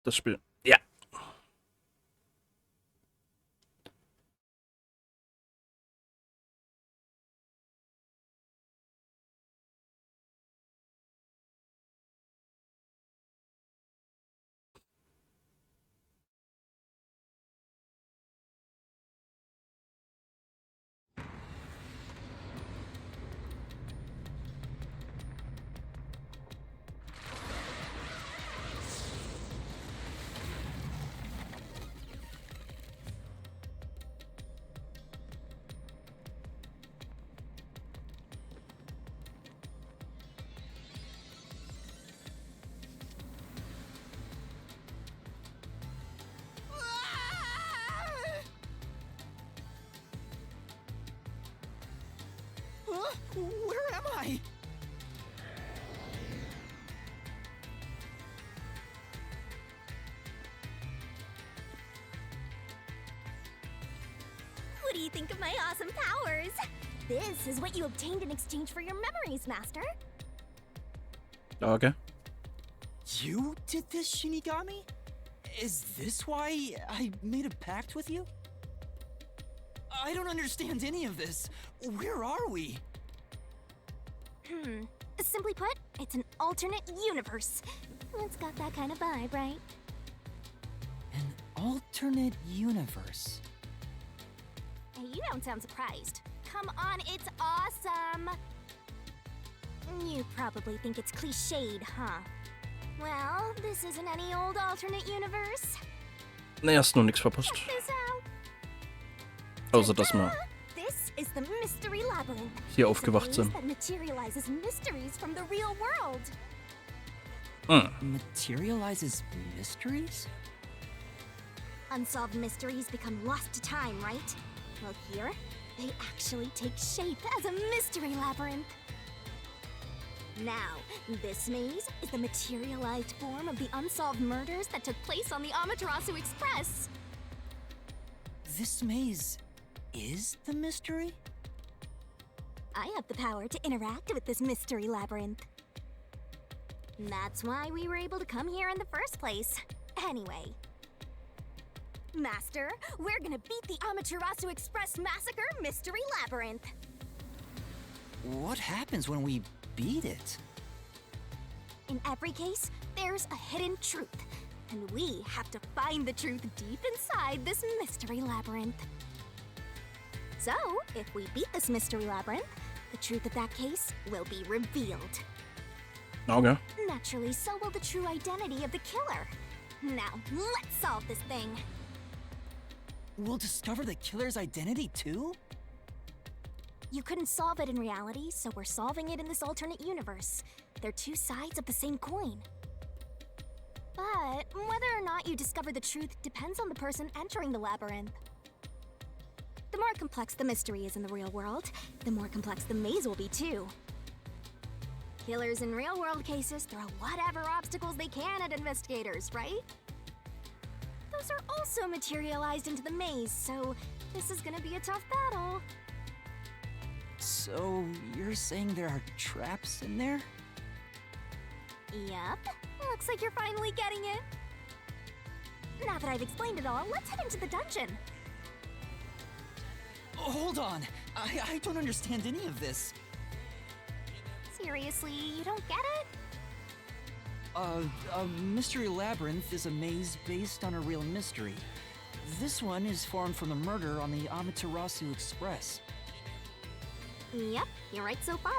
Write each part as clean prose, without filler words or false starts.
Das Spiel. Ja. Where am I? What do you think of my awesome powers? This is what you obtained in exchange for your memories, Master. Okay. You did this, Shinigami? Is this why I made a pact with you? I don't understand any of this. Where are we? Simply put, it's an alternate universe. It's got that kind of vibe, right? An alternate universe. Hey, you don't sound surprised. Come on, it's awesome! You probably think it's cliched, huh? Well, this isn't any old alternate universe. Ne, hast nur nichts verpasst. Check this out. Außer dass wir This is the mystery labyrinth. hier aufgewacht It's a sind. maze that materializes mysteries from the real world. Materializes mysteries? Unsolved mysteries become lost to time, right? Well, here, they actually take shape as a mystery labyrinth. Now, this maze is the materialized form of the unsolved murders that took place on the Amaterasu Express. This maze is the mystery? I have the power to interact with this mystery labyrinth. That's why we were able to come here in the first place. Anyway. Master, we're gonna beat the Amaterasu Express Massacre Mystery Labyrinth. What happens when we beat it? In every case, there's a hidden truth, and we have to find the truth deep inside this mystery labyrinth. So, if we beat this mystery labyrinth, the truth of that case will be revealed. Okay. Naturally, so will the true identity of the killer. Now, let's solve this thing. We'll discover the killer's identity too? You couldn't solve it in reality, so we're solving it in this alternate universe. They're two sides of the same coin. But whether or not you discover the truth depends on the person entering the labyrinth. The more complex the mystery is in the real world, the more complex the maze will be too. Killers in real-world cases throw whatever obstacles they can at investigators, right? Those are also materialized into the maze, so this is gonna be a tough battle. So, you're saying there are traps in there? Yep, looks like you're finally getting it. Now that I've explained it all, let's head into the dungeon. Hold on, I don't understand any of this. Seriously, you don't get it? A mystery labyrinth is a maze based on a real mystery. This one is formed from the murder on the Amaterasu Express. Yep, you're right so far.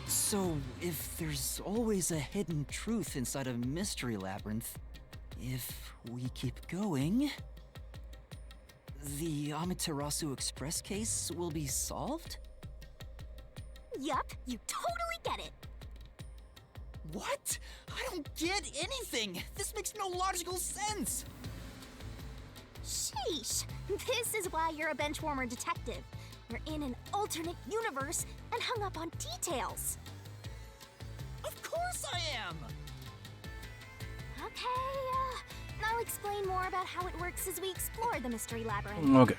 So, if there's always a hidden truth inside a mystery labyrinth, if we keep going, the Amaterasu Express case will be solved? Yup, you totally get it. What? I don't get anything! This makes no logical sense! Sheesh, this is why you're a benchwarmer detective. You're in an alternate universe and hung up on details. Of course I am! Okay, I'll explain more about how it works as we explore the mystery labyrinth. Okay.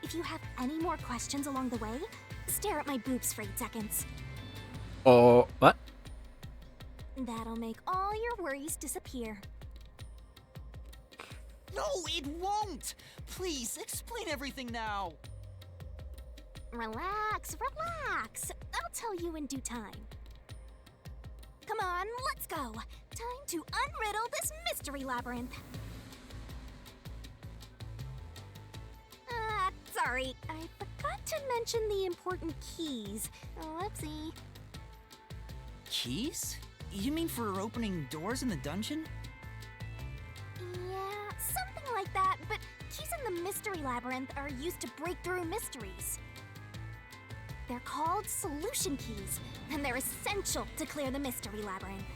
If you have any more questions along the way, stare at my boobs for 8 seconds. Oh, what? That'll make all your worries disappear. No, it won't! Please, explain everything now! Relax, relax. I'll tell you in due time. Come on, let's go. Time to unriddle this mystery labyrinth. Sorry, I forgot to mention the important keys. Whoopsie. Keys? You mean for opening doors in the dungeon? Yeah, something like that, but keys in the mystery labyrinth are used to break through mysteries. They're called solution keys, and they're essential to clear the mystery labyrinth.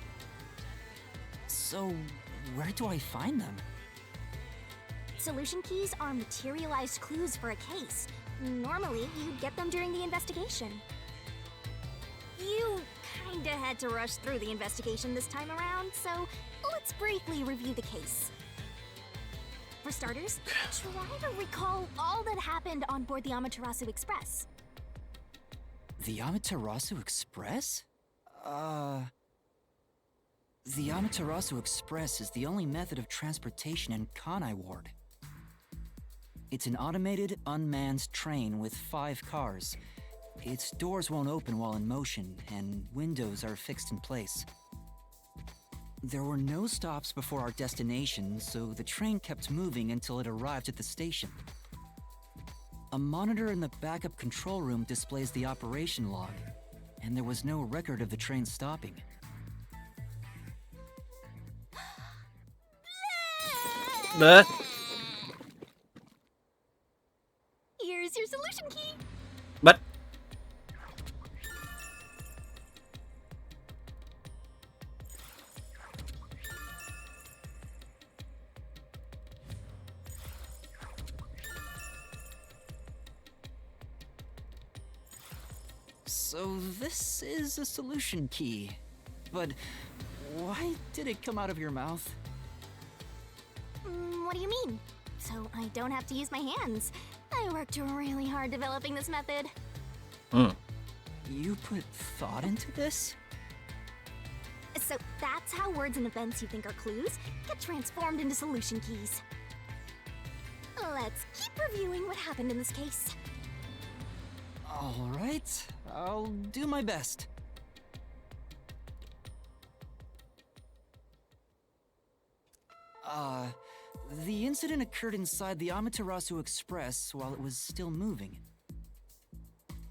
So, where do I find them? Solution keys are materialized clues for a case. Normally, you'd get them during the investigation. You kinda had to rush through the investigation this time around, so let's briefly review the case. For starters, try to recall all that happened on board the Amaterasu Express. The Amaterasu Express? The Amaterasu Express is the only method of transportation in Kanai Ward. It's an automated, unmanned train with 5 cars. Its doors won't open while in motion, and windows are fixed in place. There were no stops before our destination, so the train kept moving until it arrived at the station. A monitor in the backup control room displays the operation log, and there was no record of the train stopping. Here's your solution key. What? So this is a solution key. But why did it come out of your mouth? What do you mean? So I don't have to use my hands. I worked really hard developing this method. You put thought into this? So that's how words and events you think are clues get transformed into solution keys. Let's keep reviewing what happened in this case. All right, I'll do my best. The incident occurred inside the Amaterasu Express while it was still moving.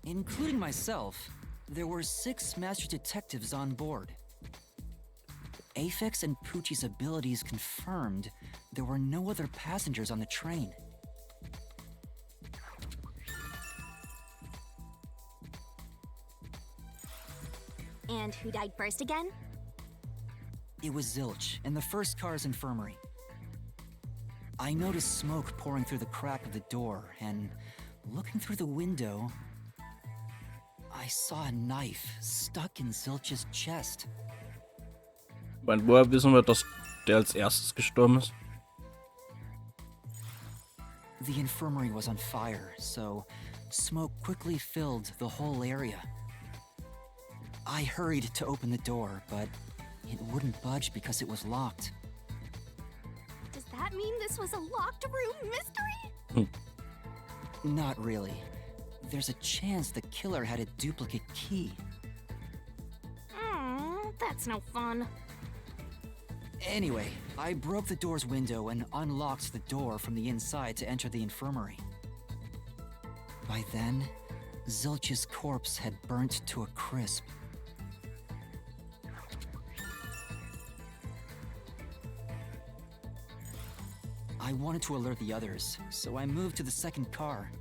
Including myself, there were 6 master detectives on board. Aphex and Poochie's abilities confirmed there were no other passengers on the train. And who died first again? It was Zilch in the first car's infirmary. I noticed smoke pouring through the crack of the door, and looking through the window, I saw a knife stuck in Zilch's chest. Woher wissen wir, dass der als erstes gestorben ist? The infirmary was on fire, so smoke quickly filled the whole area. I hurried to open the door, but it wouldn't budge because it was locked. Does that mean this was a locked room mystery? Not really. There's a chance the killer had a duplicate key. That's no fun. Anyway, I broke the door's window and unlocked the door from the inside to enter the infirmary. By then, Zilch's corpse had burnt to a crisp. I wanted to alert the others, so I moved to the second car.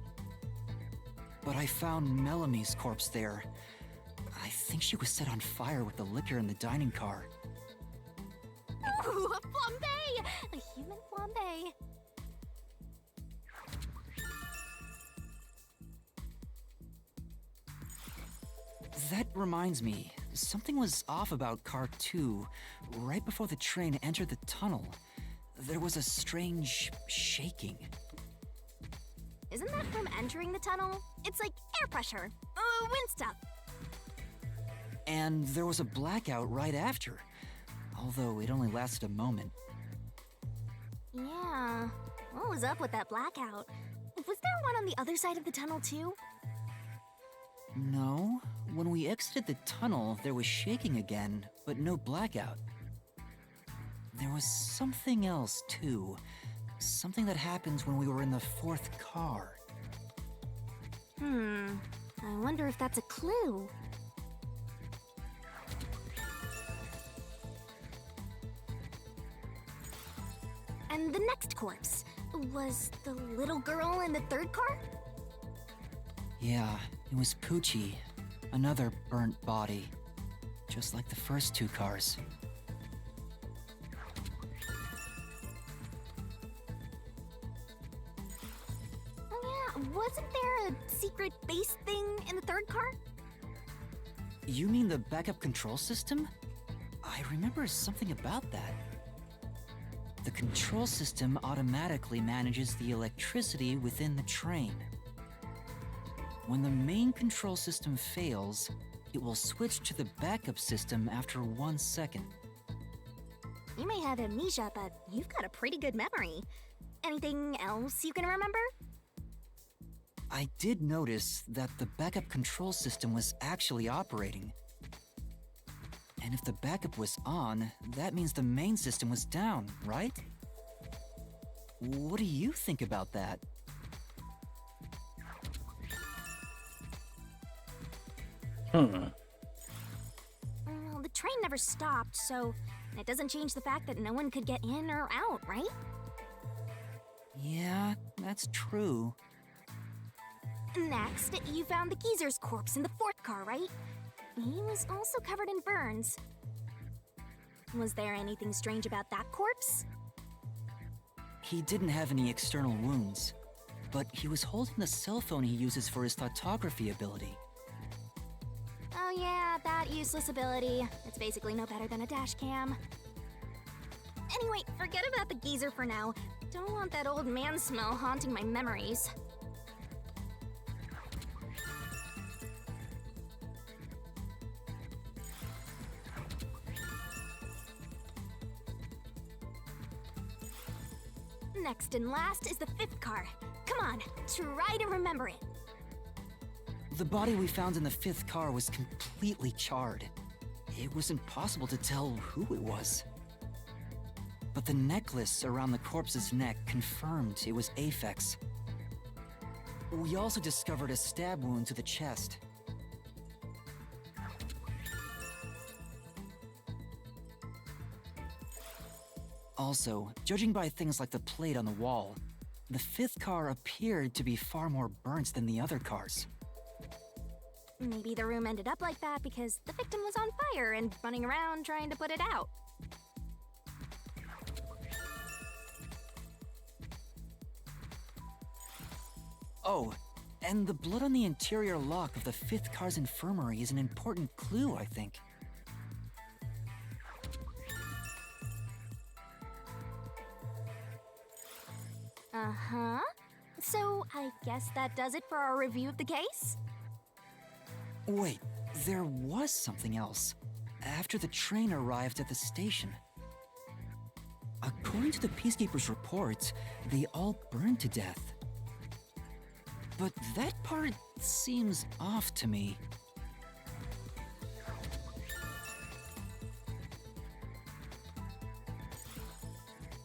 But I found Melamie's corpse there. I think she was set on fire with the liquor in the dining car. Ooh, a flambe! A human flambe. That reminds me, something was off about car 2. Right before the train entered the tunnel, there was a strange shaking. Isn't that from entering the tunnel? It's like air pressure, wind stuff. And there was a blackout right after, although it only lasted a moment. Yeah, what was up with that blackout? Was there one on the other side of the tunnel too? No, when we exited the tunnel, there was shaking again, but no blackout. There was something else too. Something that happened when we were in the fourth car. I wonder if that's a clue. And the next corpse, was the little girl in the third car? Yeah, it was Poochie, another burnt body, just like the first two cars. Oh yeah, wasn't there a secret base thing in the third car? You mean the backup control system? I remember something about that. The control system automatically manages the electricity within the train. When the main control system fails, it will switch to the backup system after 1 second. You may have amnesia, but you've got a pretty good memory. Anything else you can remember? I did notice that the backup control system was actually operating. And if the backup was on, that means the main system was down, right? What do you think about that? Well, the train never stopped, so it doesn't change the fact that no one could get in or out, right? Yeah, that's true. Next, you found the geezer's corpse in the fourth car, right? He was also covered in burns. Was there anything strange about that corpse? He didn't have any external wounds, but he was holding the cell phone he uses for his photography ability. Oh yeah, that useless ability. It's basically no better than a dash cam. Anyway, forget about the geezer for now. Don't want that old man smell haunting my memories. Next and last is the fifth car. Come on, try to remember it. The body we found in the fifth car was completely charred. It was impossible to tell who it was. But the necklace around the corpse's neck confirmed it was Aphex. We also discovered a stab wound to the chest. Also, judging by things like the plate on the wall, the fifth car appeared to be far more burnt than the other cars. Maybe the room ended up like that because the victim was on fire and running around trying to put it out. Oh, and the blood on the interior lock of the fifth car's infirmary is an important clue, I think. Uh-huh. So, I guess that does it for our review of the case? Wait, there was something else. After the train arrived at the station. According to the Peacekeepers' report, they all burned to death. But that part seems off to me.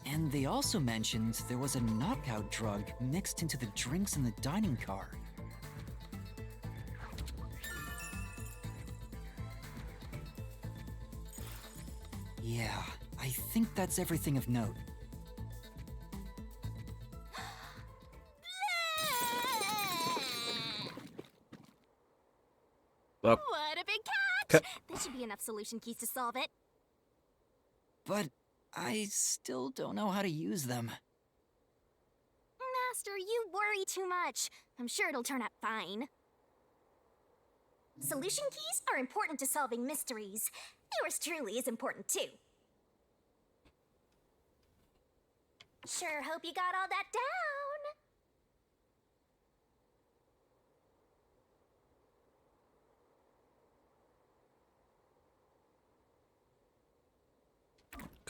And they also mentioned there was a knockout drug mixed into the drinks in the dining car. Yeah, I think that's everything of note. Look, What a big catch! There should be enough solution keys to solve it. But I still don't know how to use them. Master, you worry too much. I'm sure it'll turn out fine. Solution keys are important to solving mysteries. Yours truly is important too. Sure hope you got all that down.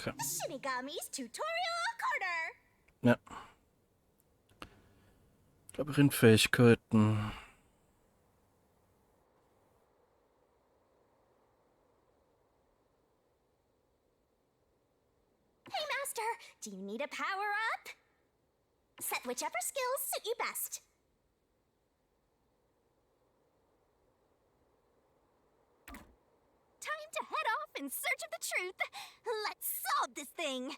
Sache. Shinigamis Tutorial Corner. Ja. Labyrinthfähigkeiten. Hey, Master, do you need a power-up? Set whichever skills suit you best. Time to head off in search of the truth. Let's solve this thing.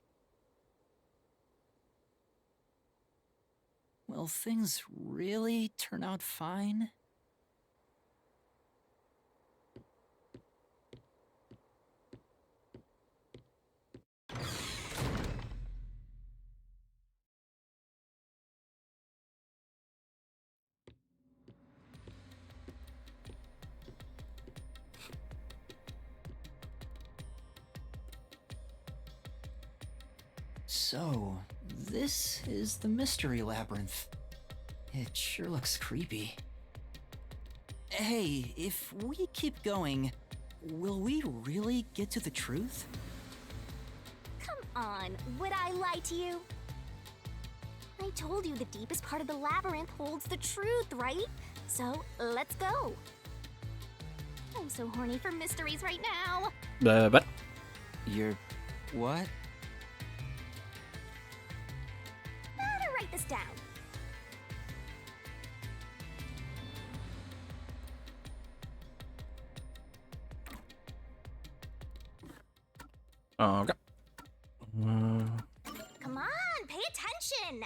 Will things really turn out fine? So, this is the mystery labyrinth. It sure looks creepy. Hey, if we keep going, will we really get to the truth? Come on, would I lie to you? I told you the deepest part of the labyrinth holds the truth, right? So, let's go. I'm so horny for mysteries right now. What? You're... what? Better write this down. Okay. Come on, pay attention!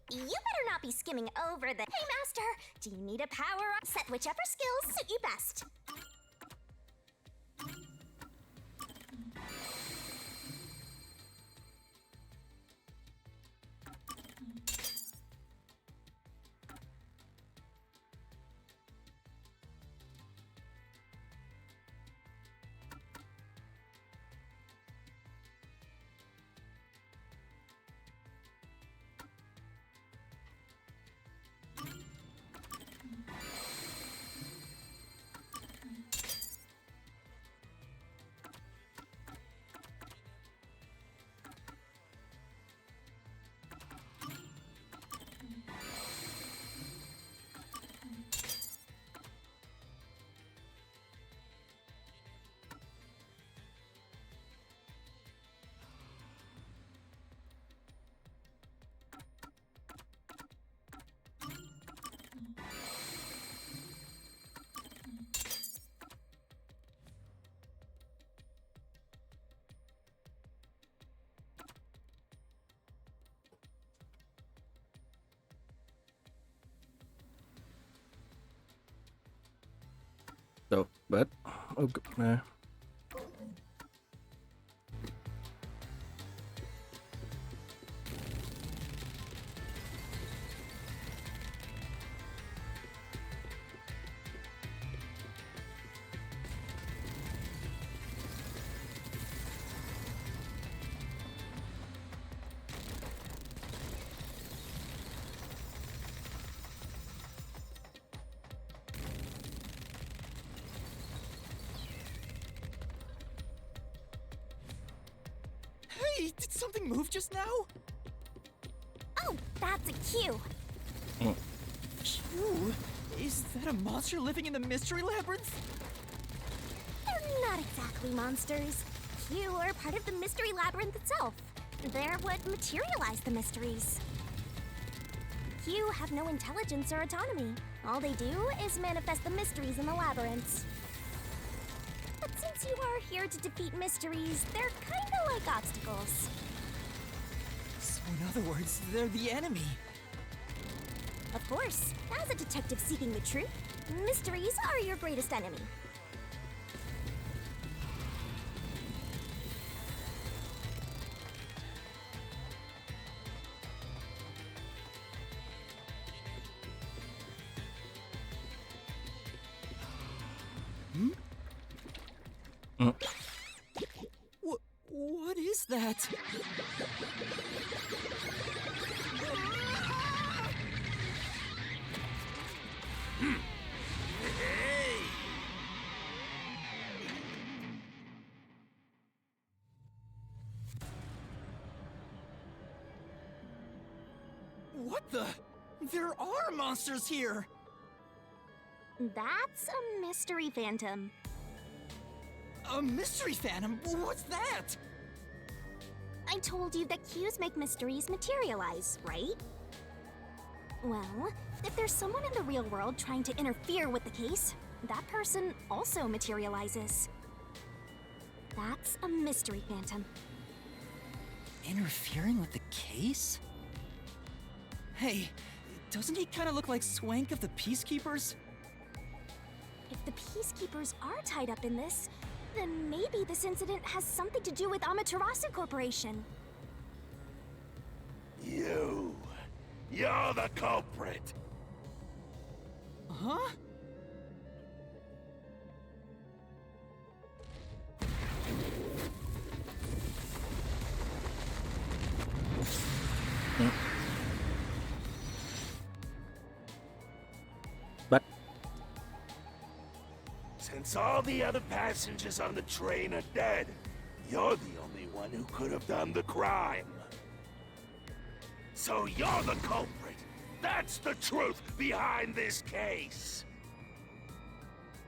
You better not be skimming over the... Hey, Master, do you need a power-up? Set whichever skills suit you best. So, what? Oh, nah. Hey, did something move just now? Oh, that's a cue. Phew, is that a monster living in the mystery labyrinth? They're not exactly monsters. You are part of the mystery labyrinth itself. They're what materialize the mysteries. You have no intelligence or autonomy. All they do is manifest the mysteries in the labyrinths. But since you are here to defeat mysteries, they're kinda like obstacles. So in other words, they're the enemy. Of course, as a detective seeking the truth, mysteries are your greatest enemy. What is that? What the? There are monsters here! That's a mystery phantom. A mystery phantom? What's that? I told you that cues make mysteries materialize, right? Well, if there's someone in the real world trying to interfere with the case, that person also materializes. That's a mystery phantom. Interfering with the case? Hey, doesn't he kind of look like Swank of the Peacekeepers? If the Peacekeepers are tied up in this, then maybe this incident has something to do with Amaterasu Corporation. You're the culprit. Huh? But Since all the other passengers on the train are dead, you're the only one who could have done the crime. So you're the culprit. That's the truth behind this case.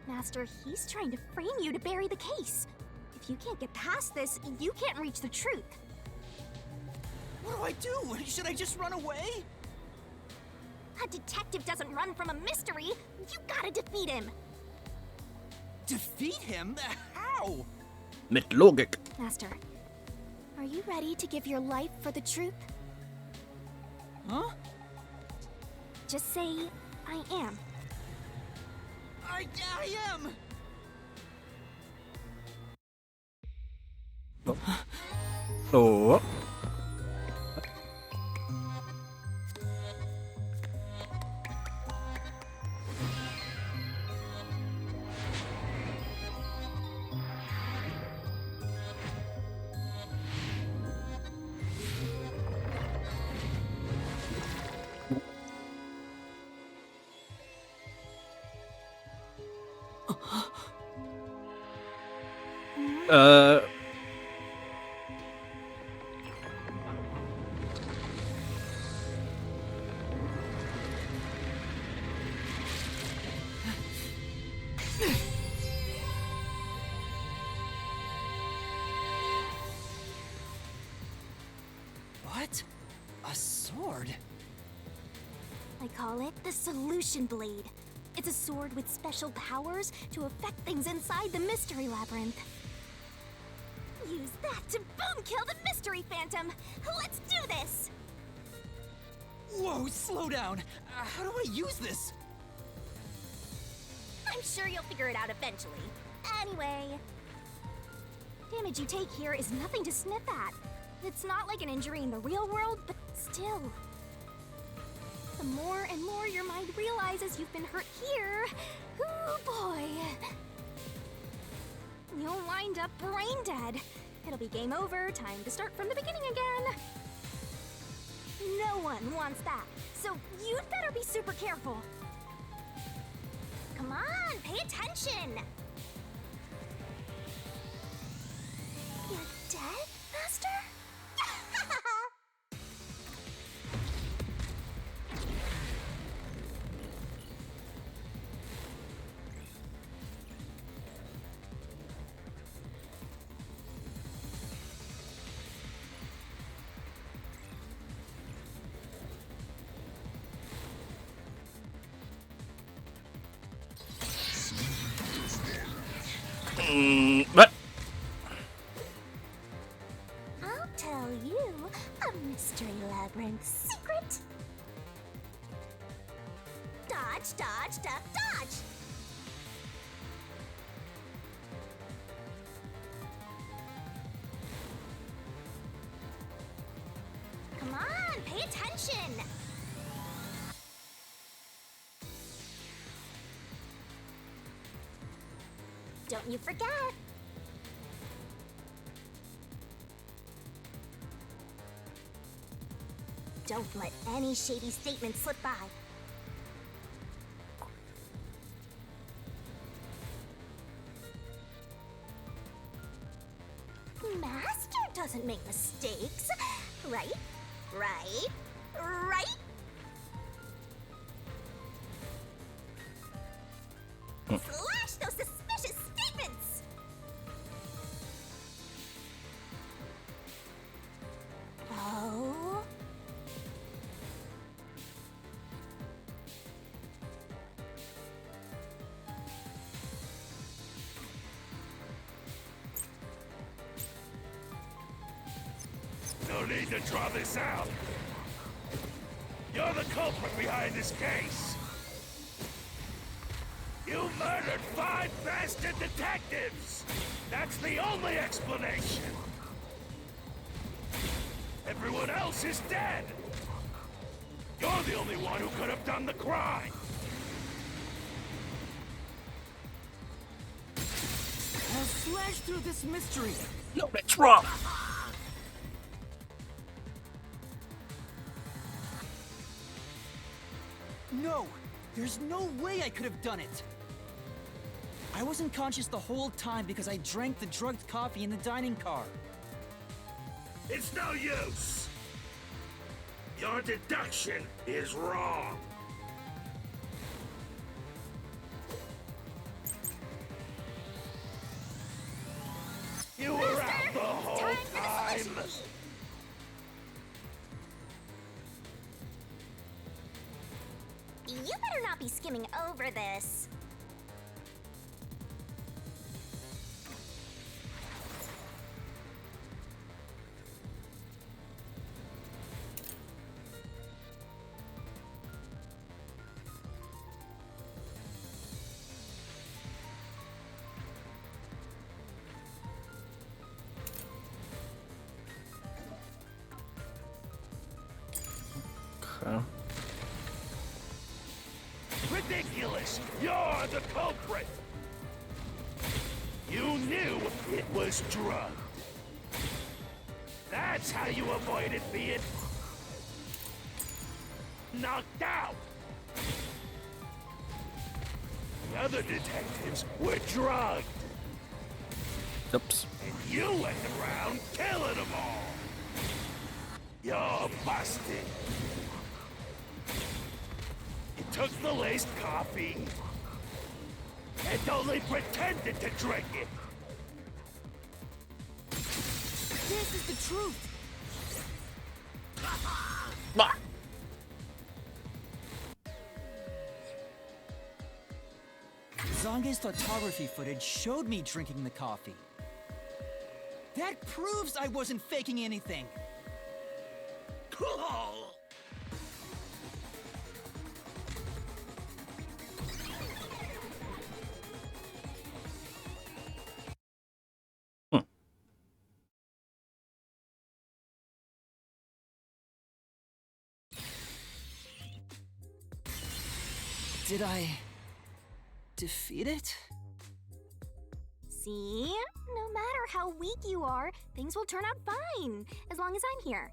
Master, he's trying to frame you to bury the case. If you can't get past this, you can't reach the truth. What do I do? Should I just run away? A detective doesn't run from a mystery. You gotta defeat him. Defeat him? How? mit Logik. Master, are you ready to give your life for the truth? Huh? Just say, I am. I am! Oh. What? A sword? I call it the Solution Blade. It's a sword with special powers to affect things inside the Mystery Labyrinth. Use that to boom kill the Mystery Phantom! Let's do this! Whoa, slow down! How do I use this? I'm sure you'll figure it out eventually. Anyway, damage you take here is nothing to sniff at. It's not like an injury in the real world, but still. The more and more your mind realizes you've been hurt here, oh boy, you'll wind up brain dead. It'll be game over, time to start from the beginning again. No one wants that, so you'd better be super careful. Come on, pay attention! You're dead, Master? What? I'll tell you a mystery labyrinth secret. Dodge, dodge, duck, dodge! Come on, pay attention! Don't you forget! Don't let any shady statement slip by. Master doesn't make mistakes, right? Right? Right? Slash those suspicious statements! Oh? No need to draw this out. You're the culprit behind this case. You murdered 5 bastard detectives! That's the only explanation! Everyone else is dead! You're the only one who could have done the crime! I'll slash through this mystery. No, that's wrong. No! There's no way I could have done it! I wasn't conscious the whole time because I drank the drugged coffee in the dining car. It's no use! Your deduction is wrong! You were out the whole time! You better not be skimming over this. Okay. Ridiculous! You're the culprit! You knew it was drugged. That's how you avoided being knocked out! The other detectives were drugged, Oops. and you went around killing them all! You're busted! You took the laced coffee and only pretended to drink it! This is the truth! Ah! Zange's photography footage showed me drinking the coffee. That proves I wasn't faking anything! Did I defeat it? See? No matter how weak you are, things will turn out fine, as long as I'm here.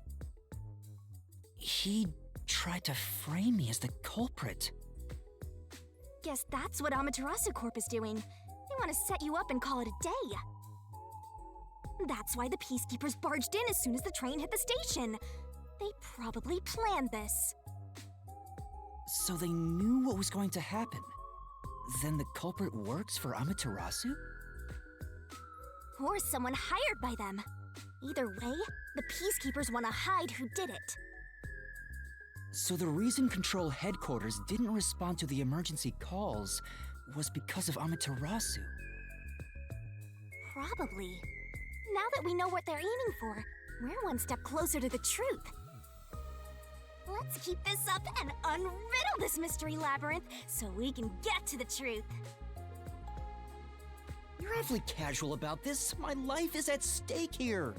He tried to frame me as the culprit. Guess that's what Amaterasu Corp is doing. They want to set you up and call it a day. That's why the peacekeepers barged in as soon as the train hit the station. They probably planned this. So they knew what was going to happen. Then the culprit works for Amaterasu? Or someone hired by them. Either way, the peacekeepers want to hide who did it. So the reason Control Headquarters didn't respond to the emergency calls was because of Amaterasu. Probably. Now that we know what they're aiming for, we're one step closer to the truth. Let's keep this up and unriddle this mystery labyrinth so we can get to the truth. You're awfully casual about this. My life is at stake here.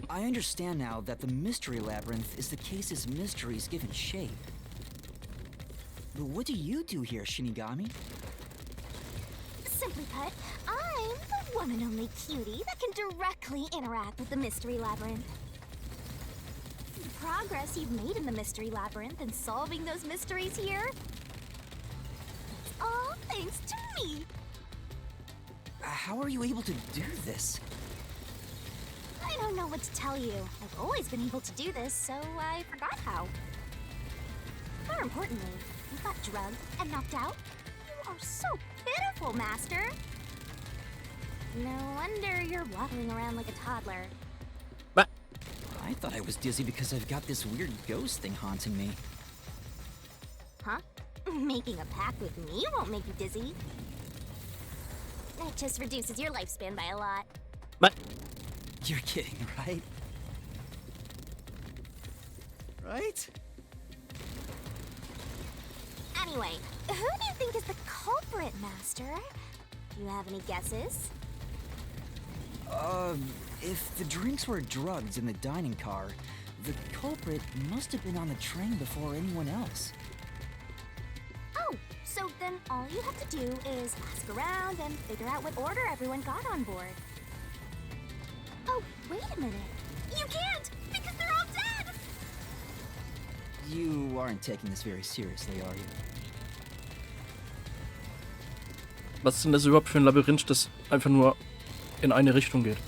I understand now that the mystery labyrinth is the case's mysteries given shape. But what do you do here, Shinigami? Simply put, I'm the one and only cutie that can directly interact with the mystery labyrinth. The progress you've made in the mystery labyrinth and solving those mysteries here, it's all thanks to me. How are you able to do this? I don't know what to tell you. I've always been able to do this, so I forgot how. More importantly, you got drugged and knocked out? You are so pitiful, Master. No wonder you're waddling around like a toddler. Bah. I thought I was dizzy because I've got this weird ghost thing haunting me. Huh? Making a pact with me won't make you dizzy. It just reduces your lifespan by a lot. Bah. You're kidding, right? Right? Anyway, who do you think is the culprit, Master? Do you have any guesses? If the drinks were drugs in the dining car, the culprit must have been on the train before anyone else. Oh, so then all you have to do is ask around and figure out what order everyone got on board. Oh, wait a minute. You can't, because they're all dead! You aren't taking this very seriously, are you? Was ist denn das überhaupt für ein Labyrinth, das einfach nur in eine Richtung geht?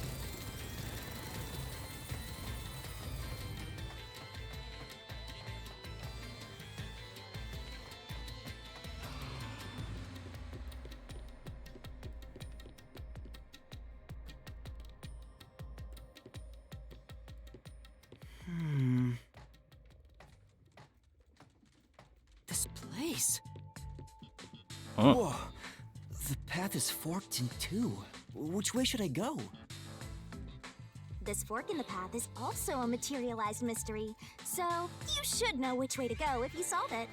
This place. Huh? Whoa. The path is forked in two. Which way should I go? This fork in the path is also a materialized mystery, so you should know which way to go if you solve it.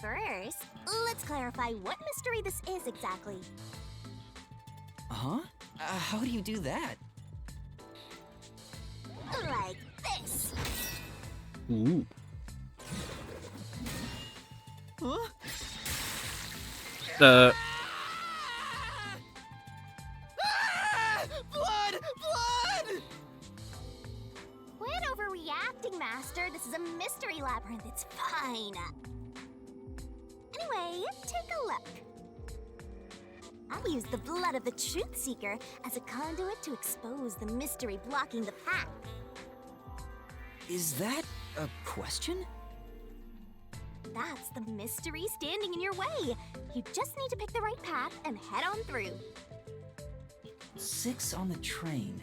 First, let's clarify what mystery this is exactly. Uh-huh? How do you do that? Like this. Ooh. Huh? Blood! Blood! Quit overreacting, Master. This is a mystery labyrinth. It's fine. Anyway, take a look. I'll use the blood of the Truth Seeker as a conduit to expose the mystery blocking the path. Is that a question? That's the mystery standing in your way. You just need to pick the right path and head on through. 6 on the train.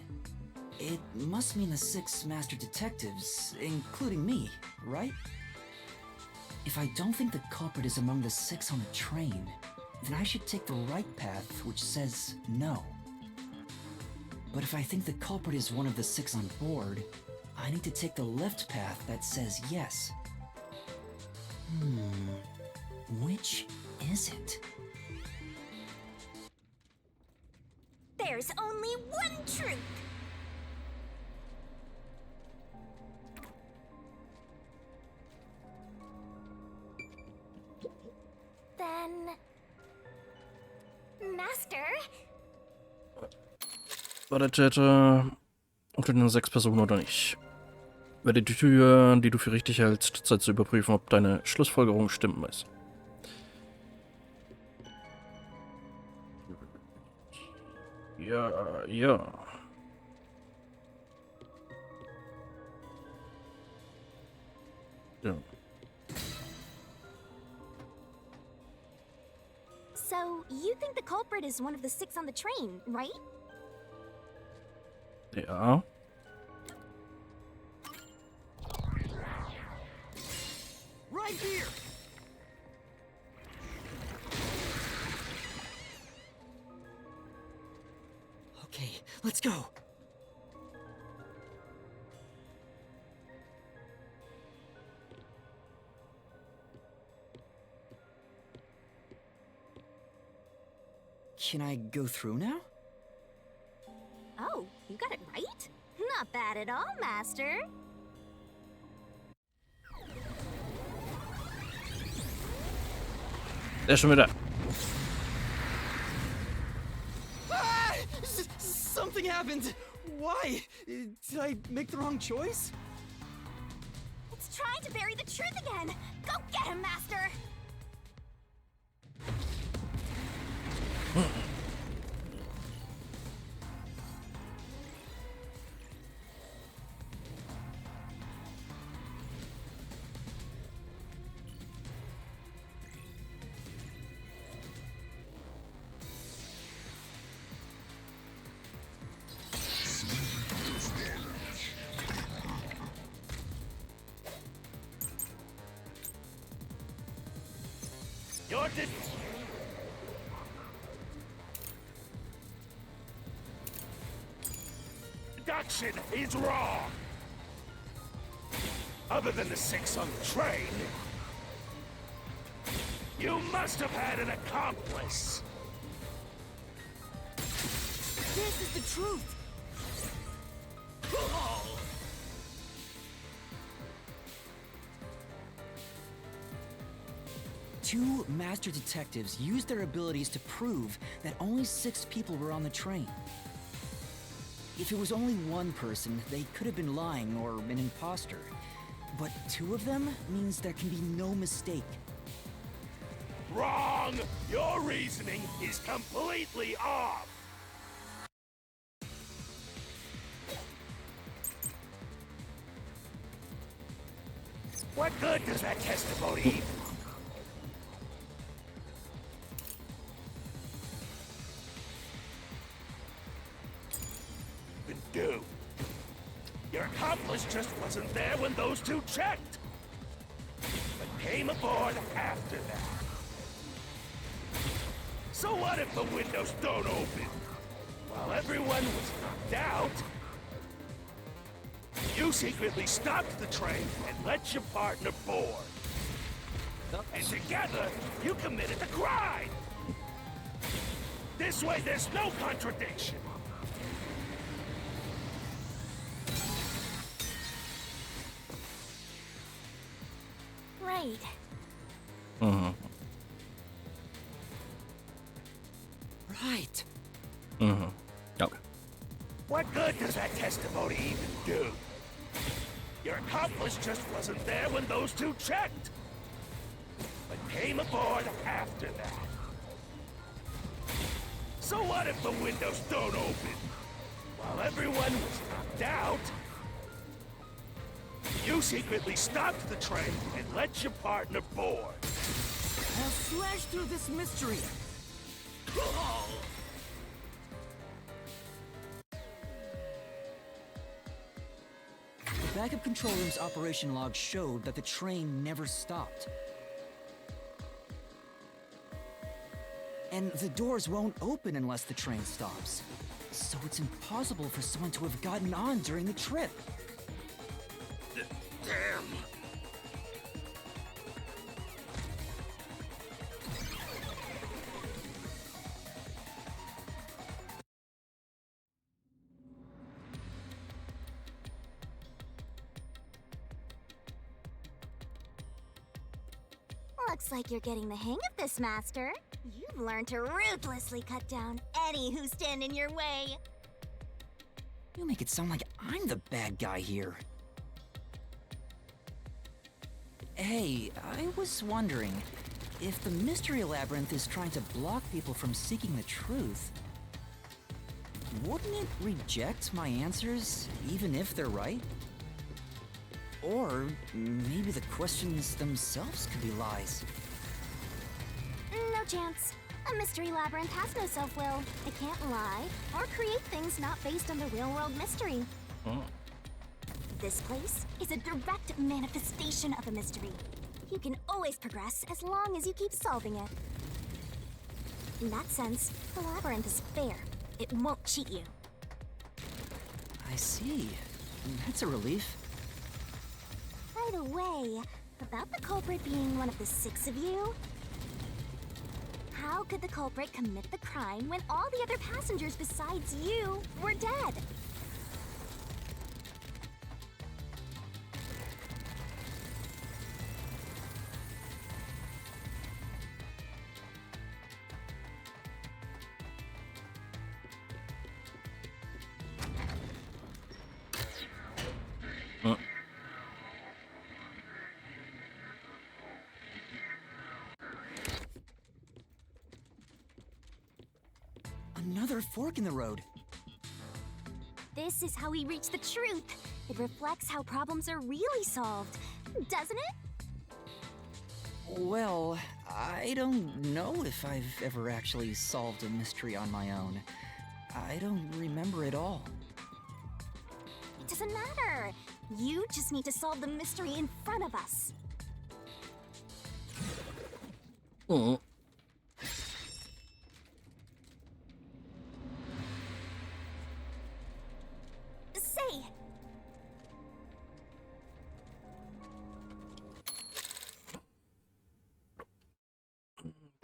It must mean the 6 master detectives, including me, right? If I don't think the culprit is among the 6 on the train, then I should take the right path, which says no. But if I think the culprit is one of the 6 on board, I need to take the left path that says yes. Which is it? There's only one truth. Then... Master? War der Täter unter den 6 Personen oder nicht? Werde die Tür, die du für richtig hältst, Zeit zu überprüfen, ob deine Schlussfolgerung stimmen ist. Ja, ja. Ja. So, you think the culprit is one of the 6 on the train, right? Ja. Right here! Okay, let's go. Can I go through now? Oh, you got it right? Not bad at all, Master. Der ist schon wieder. Ah! Something happened! Why? Did I make the wrong choice? It's trying to bury the truth again. Go get him, Master. Your deduction is wrong. Other than the 6 on the train, you must have had an accomplice. This is the truth! 2 master detectives used their abilities to prove that only 6 people were on the train. If it was only one person, they could have been lying or an imposter. But 2 of them means there can be no mistake. Wrong! Your reasoning is completely off! What good does that testimony even do? Your accomplice just wasn't there when those 2 checked, but came aboard after that. So what if the windows don't open? While everyone was knocked out, you secretly stopped the train and let your partner board. And together, you committed the crime! This way, there's no contradiction. Right. Mhm. Right. Mhm. Okay. What good does that testimony even do? Your accomplice just wasn't there when those 2 checked, but came aboard after that. So what if the windows don't open? While everyone was knocked out, you secretly stopped the train and let your partner board. I'll slash through this mystery. The backup control room's operation log showed that the train never stopped. And the doors won't open unless the train stops. So it's impossible for someone to have gotten on during the trip. Damn. Looks like you're getting the hang of this, Master. You've learned to ruthlessly cut down any who stand in your way. You make it sound like I'm the bad guy here. Hey, I was wondering, if the Mystery Labyrinth is trying to block people from seeking the truth, wouldn't it reject my answers, even if they're right? Or maybe the questions themselves could be lies. No chance. A mystery labyrinth has no self-will. It can't lie or create things not based on the real-world mystery. Oh. This place is a direct manifestation of a mystery. You can always progress as long as you keep solving it. In that sense, the labyrinth is fair. It won't cheat you. I see. That's a relief. By the way, about the culprit being one of the 6 of you, how could the culprit commit the crime when all the other passengers besides you were dead? Another fork in the road. This is how we reach the truth. It reflects how problems are really solved, doesn't it? Well, I don't know if I've ever actually solved a mystery on my own. I don't remember it all. It doesn't matter. You just need to solve the mystery in front of us. Oh. say?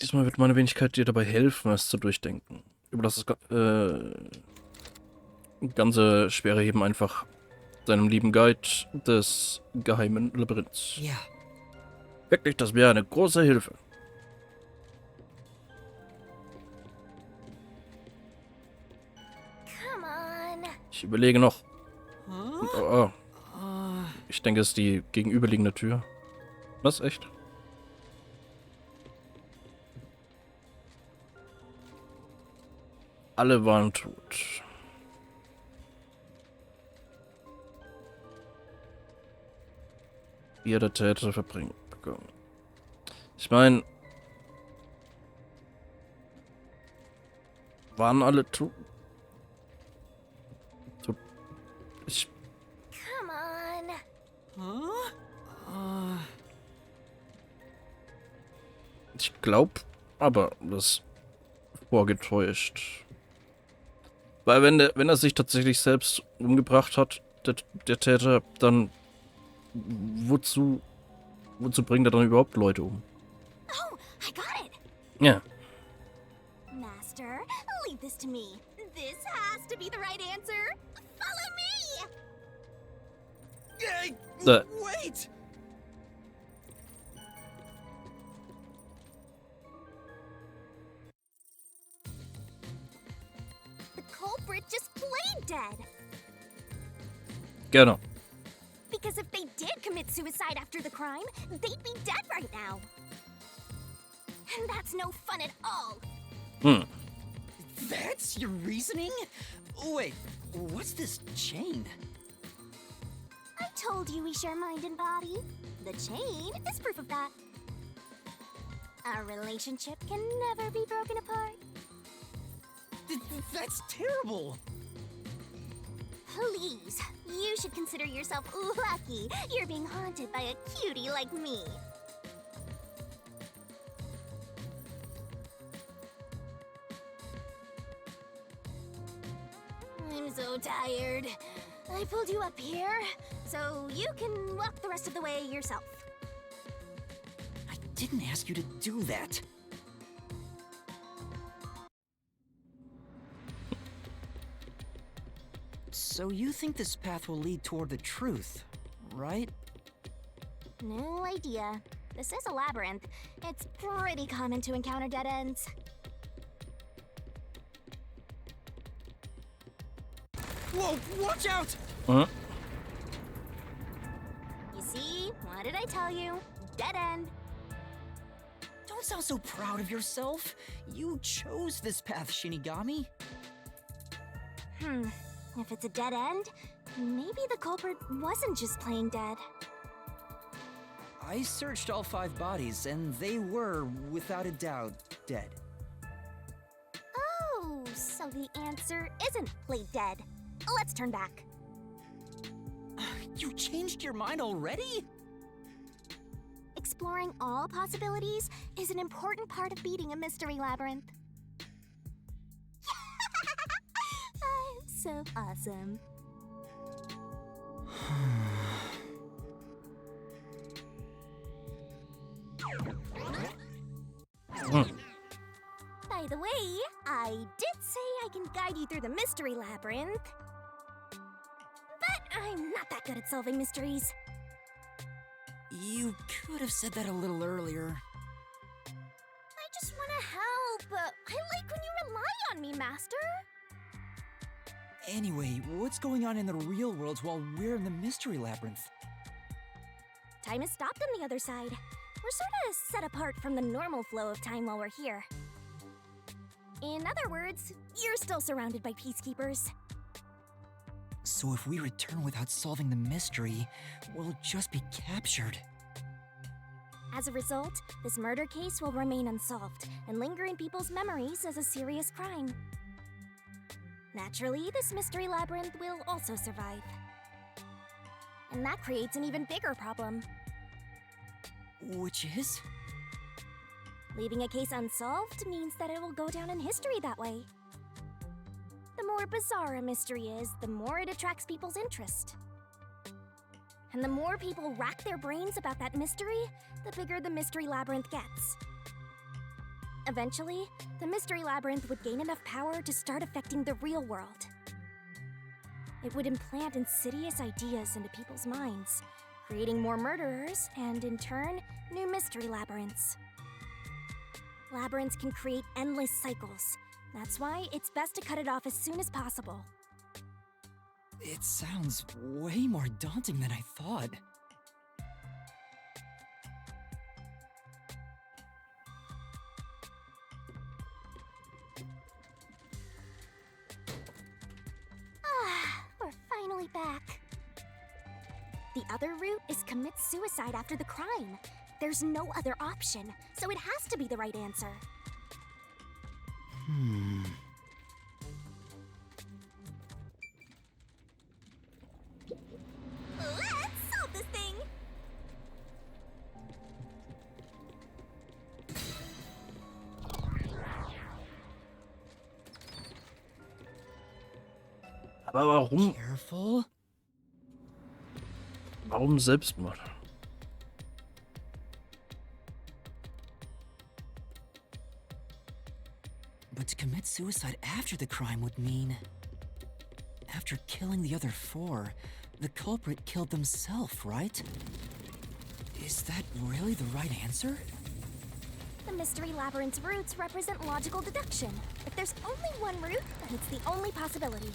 Diesmal wird meine Wenigkeit dir dabei helfen, es zu durchdenken. Überlass das ganze schwere Heben einfach deinem lieben Guide des geheimen Labyrinths. Ja. Wirklich, das wäre eine große Hilfe. Come on. Ich überlege noch. Huh? Oh, ich denke, es ist die gegenüberliegende Tür. Was, echt? Alle waren tot. Hier der Täter verbringt. Ich meine, waren alle tot? Ich Come on. Huh? Ich glaube, aber das vorgetäuscht. Weil wenn er sich tatsächlich selbst umgebracht hat, der Täter, dann wozu bringt er dann überhaupt Leute um? Oh, I got it. Ja. Master, leave this to me. This has to be the right answer. Follow me. Hey, Äh. wait! The culprit just played dead. Genau. Because if they did commit suicide after the crime, they'd be dead right now. And that's no fun at all. That's your reasoning? Wait, what's this chain? I told you we share mind and body. The chain is proof of that. Our relationship can never be broken apart. That's terrible! Please, you should consider yourself lucky you're being haunted by a cutie like me. I'm so tired. I pulled you up here, so you can walk the rest of the way yourself. I didn't ask you to do that. So you think this path will lead toward the truth, right? No idea. This is a labyrinth. It's pretty common to encounter dead ends. Whoa, watch out! Huh? You see? What did I tell you? Dead end. Don't sound so proud of yourself. You chose this path, Shinigami. If it's a dead end, maybe the culprit wasn't just playing dead. I searched all 5 bodies, and they were, without a doubt, dead. Oh, so the answer isn't played dead. Let's turn back. You changed your mind already? Exploring all possibilities is an important part of beating a mystery labyrinth. I'm so awesome. By the way, I did say I can guide you through the mystery labyrinth. But I'm not that good at solving mysteries. You could have said that a little earlier. I just want to help. I like when you rely on me, Master. Anyway, what's going on in the real world while we're in the mystery labyrinth? Time has stopped on the other side. We're sort of set apart from the normal flow of time while we're here. In other words, you're still surrounded by peacekeepers. So if we return without solving the mystery, we'll just be captured. As a result, this murder case will remain unsolved and linger in people's memories as a serious crime. Naturally, this mystery labyrinth will also survive. And that creates an even bigger problem. Which is? Leaving a case unsolved means that it will go down in history that way. The more bizarre a mystery is, the more it attracts people's interest. And the more people rack their brains about that mystery, the bigger the mystery labyrinth gets. Eventually, the mystery labyrinth would gain enough power to start affecting the real world. It would implant insidious ideas into people's minds, creating more murderers and, in turn, new mystery labyrinths. Labyrinths can create endless cycles. That's why it's best to cut it off as soon as possible. It sounds way more daunting than I thought. We're finally back. The other route is commit suicide after the crime. There's no other option, so it has to be the right answer. Let's solve this thing! Aber warum? Careful. Warum Selbstmord? But to commit suicide after the crime would mean... After killing the other 4, the culprit killed themselves, right? Is that really the right answer? The mystery labyrinth's routes represent logical deduction. If there's only one route, then it's the only possibility.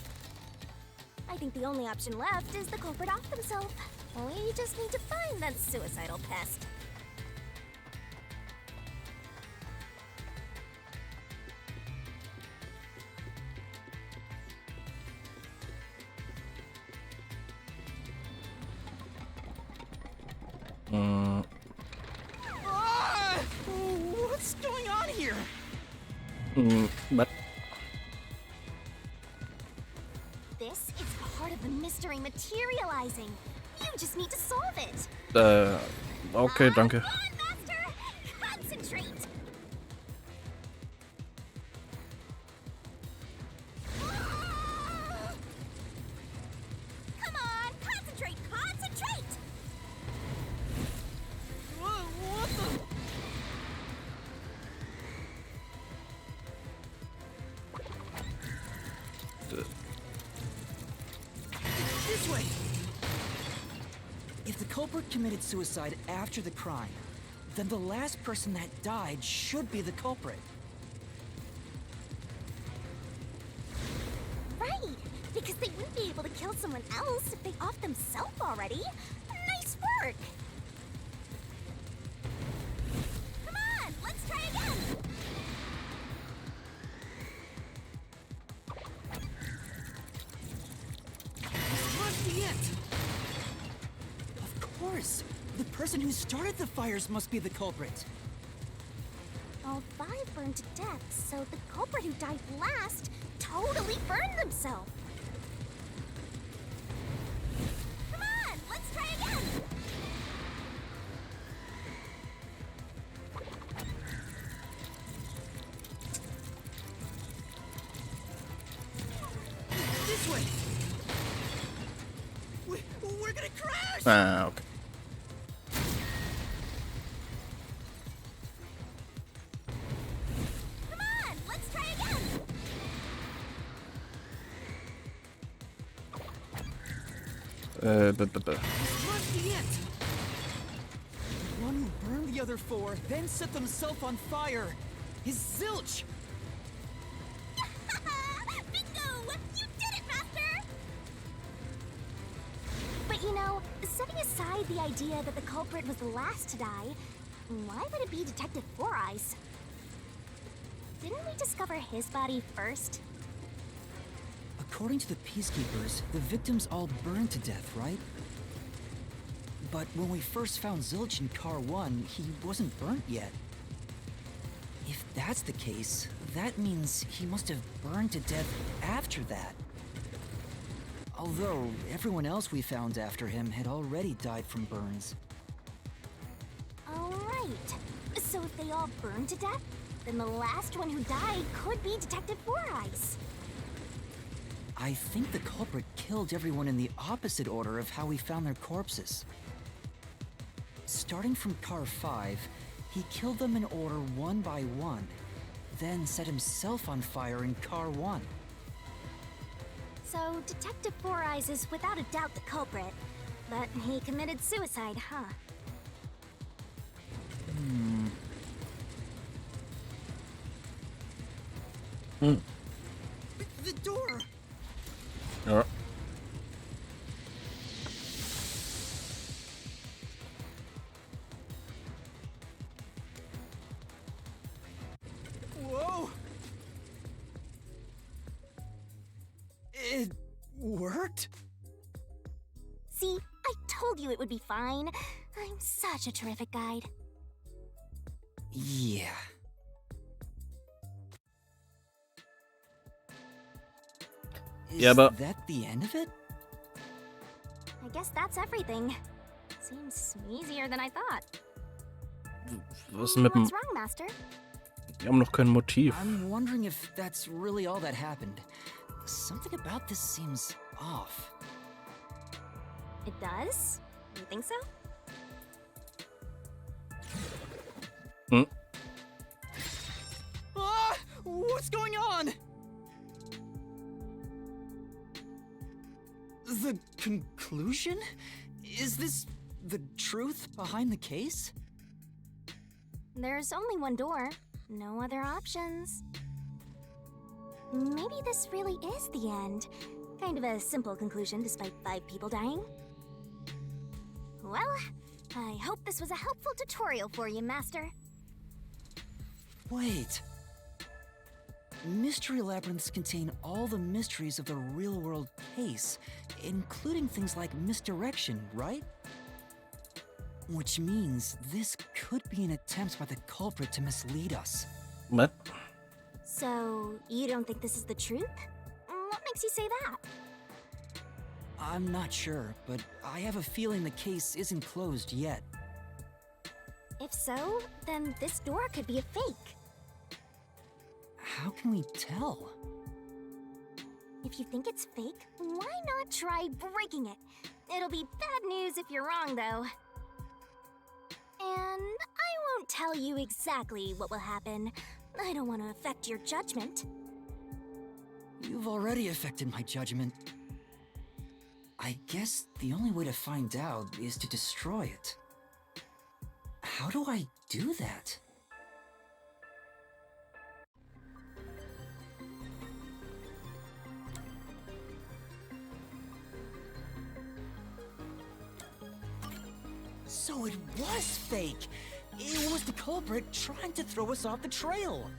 I think the only option left is the culprit off themselves. We just need to find that suicidal pest. What's going on here? But This is part of the mystery materializing. You just need to solve it. okay, danke. Come on, Master! Concentrate! Come on, concentrate, concentrate! What the... This way! If the culprit committed suicide after the crime, then the last person that died should be the culprit. Right, because they wouldn't be able to kill someone else if they off themselves already. Nice work! Come on, let's try again! This must be it! Of course! The person who started the fires must be the culprit. All 5 burned to death, so the culprit who died last totally burned themselves. Come on, let's try again! This way! We're gonna crash! Okay. Come on, let's try again! This must be it! The one who burned the other 4, then set themselves on fire, is Zilch! Bingo! You did it, Master! But you know, setting aside the idea that the culprit was the last to die, why would it be Detective Four Eyes? Didn't we discover his body first? According to the Peacekeepers, the victims all burned to death, right? But when we first found Zilch in Car 1, he wasn't burnt yet. If that's the case, that means he must have burned to death after that. Although, everyone else we found after him had already died from burns. Alright. So if they all burned to death, then the last one who died could be Detective Four Eyes. I think the culprit killed everyone in the opposite order of how we found their corpses. Starting from car 5, he killed them in order one by one, then set himself on fire in car 1. So, Detective Four Eyes is without a doubt the culprit. But he committed suicide, huh? The door! Ja. Whoa! It worked? See, I told you it would be fine. I'm such a terrific guide. Yeah. Yeah, but- Is that the end of it? I guess that's everything. Seems easier than I thought. Was ist mit dem... What's wrong, Master? Die haben noch kein Motiv. I'm wondering if that's really all that happened. Something about this seems off. It does? You think so? Hm. Ah! What's going on? The conclusion? Is this the truth behind the case? There's only one door. No other options. Maybe this really is the end. Kind of a simple conclusion despite 5 people dying. Well, I hope this was a helpful tutorial for you, Master. Wait. Mystery labyrinths contain all the mysteries of the real-world case, including things like misdirection, right? Which means this could be an attempt by the culprit to mislead us. What? So, you don't think this is the truth? What makes you say that? I'm not sure, but I have a feeling the case isn't closed yet. If so, then this door could be a fake. How can we tell? If you think it's fake, why not try breaking it? It'll be bad news if you're wrong, though. And I won't tell you exactly what will happen. I don't want to affect your judgment. You've already affected my judgment. I guess the only way to find out is to destroy it. How do I do that? So it was fake! It was the culprit trying to throw us off the trail!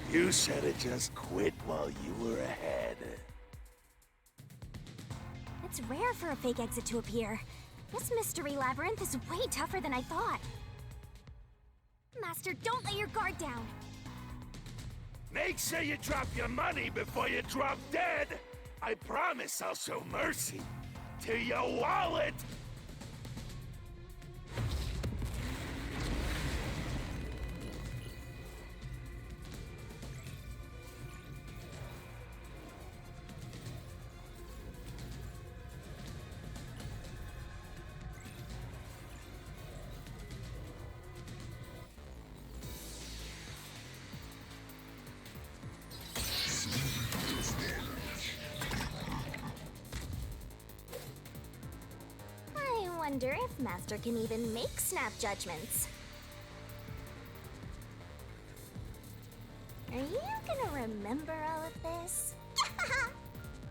You should have just quit while you were ahead. It's rare for a fake exit to appear. This mystery labyrinth is way tougher than I thought. Master, don't let your guard down. Make sure you drop your money before you drop dead. I promise I'll show mercy to your wallet. I wonder if Master can even make snap judgments. Are you gonna remember all of this?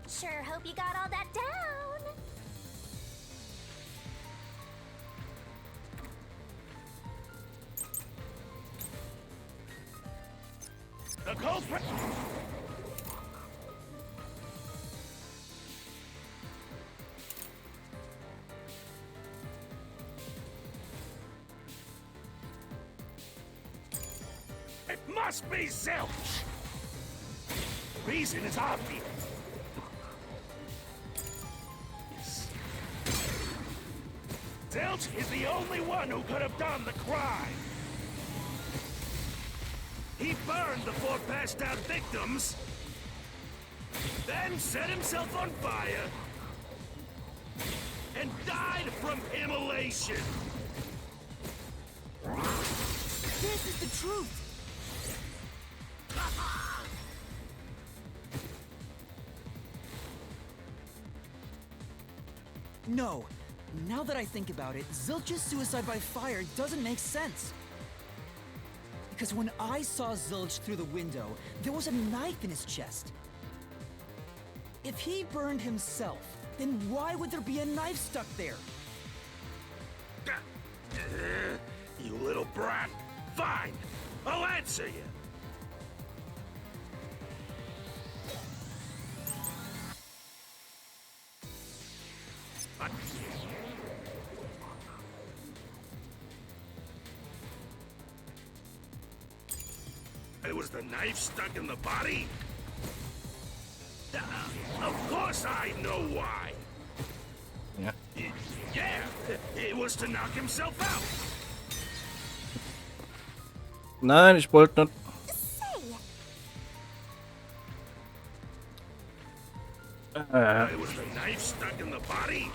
Sure hope you got all that down. The culprit. It must be Zilch! Reason is obvious. Zilch is the only one who could have done the crime. He burned the 4 passed out victims, then set himself on fire, and died from immolation. This is the truth. No. Now that I think about it, Zilch's suicide by fire doesn't make sense. Because when I saw Zilch through the window, there was a knife in his chest. If he burned himself, then why would there be a knife stuck there? You little brat. Fine. I'll answer you. It was the knife stuck in the body? Of course I know why. Ja. Yeah, it was to knock himself out. Nein, ich wollte nicht. Say, It was the knife stuck in the body?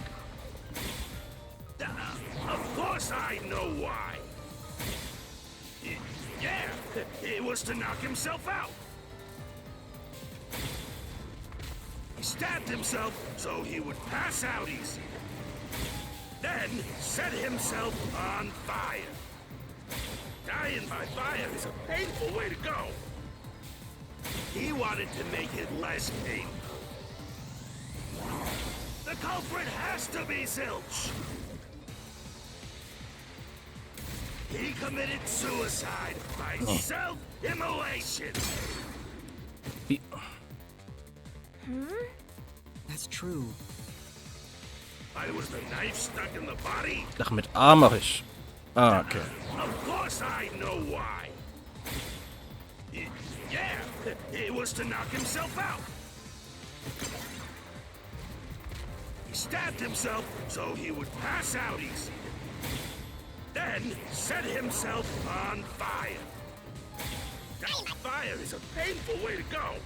Of course I know why. Yeah, it was to knock himself out. He stabbed himself so he would pass out easy. Then set himself on fire. Dying by fire is a painful way to go. He wanted to make it less painful. The culprit has to be Zilch. He committed suicide by self-immolation. Wie- That's true. It was the knife stuck in the body? Ach, mit A mache ich. Ah, okay. Of course I know why. Yeah, it was to knock himself out. He stabbed himself so he would pass out easy. Then set himself on fire. Fire is a painful way to go.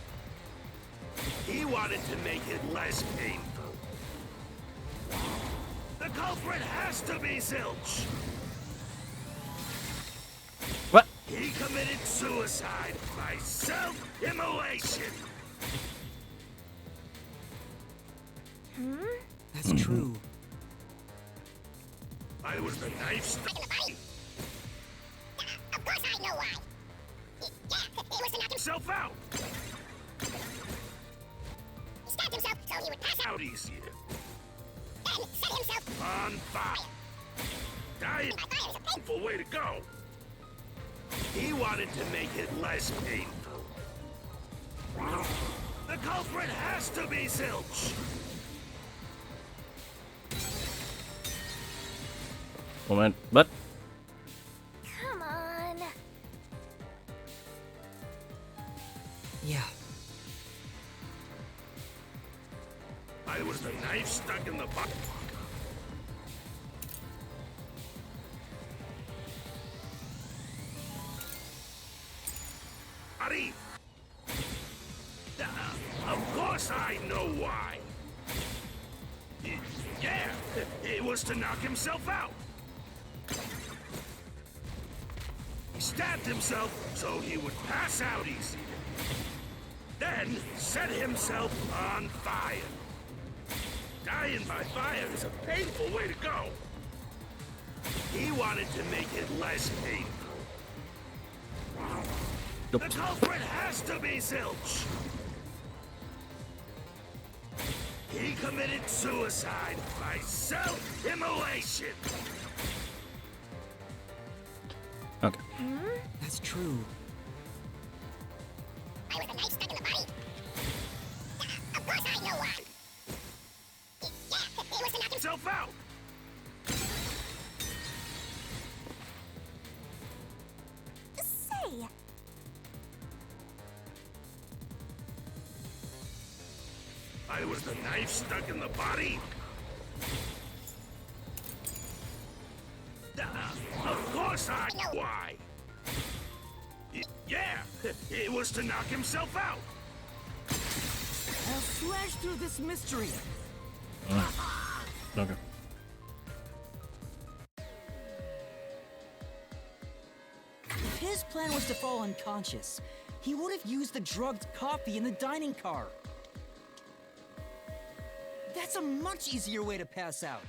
He wanted to make it less painful. The culprit has to be Zilch. What? He committed suicide by self-immolation. That's true. It was the knife stuck in the body? Of course I know why. Yeah, he was to knock himself out. He stabbed himself so he would pass out easier. Then set himself on fire. Dying by fire is a painful way to go. He wanted to make it less painful. The culprit has to be Zilch. Moment, was? come on. Yeah. It was the knife stuck in the body. Of course I know why. Yeah, it was to knock himself out. He stabbed himself so he would pass out easy. Then set himself on fire. Dying by fire is a painful way to go. He wanted to make it less painful. The culprit has to be Zilch. He committed suicide by self-immolation. Okay. That's true. I was a knife stuck in the body? Of course I know why. Yeah, he was to knock himself out. Say, I was the knife stuck in the body? Suicide? Why? Yeah, it was to knock himself out. I'll slash through this mystery. Danke. If his plan was to fall unconscious, he would have used the drugged coffee in the dining car. That's a much easier way to pass out.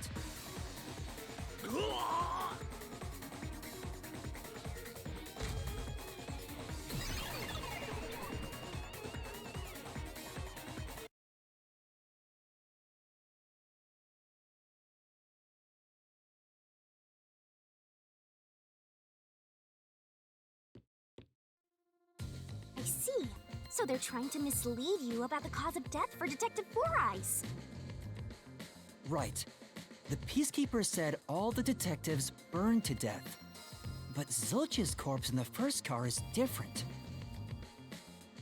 I see. So they're trying to mislead you about the cause of death for Detective Four Eyes. Right. The Peacekeeper said all the detectives burned to death. But Zilch's corpse in the first car is different.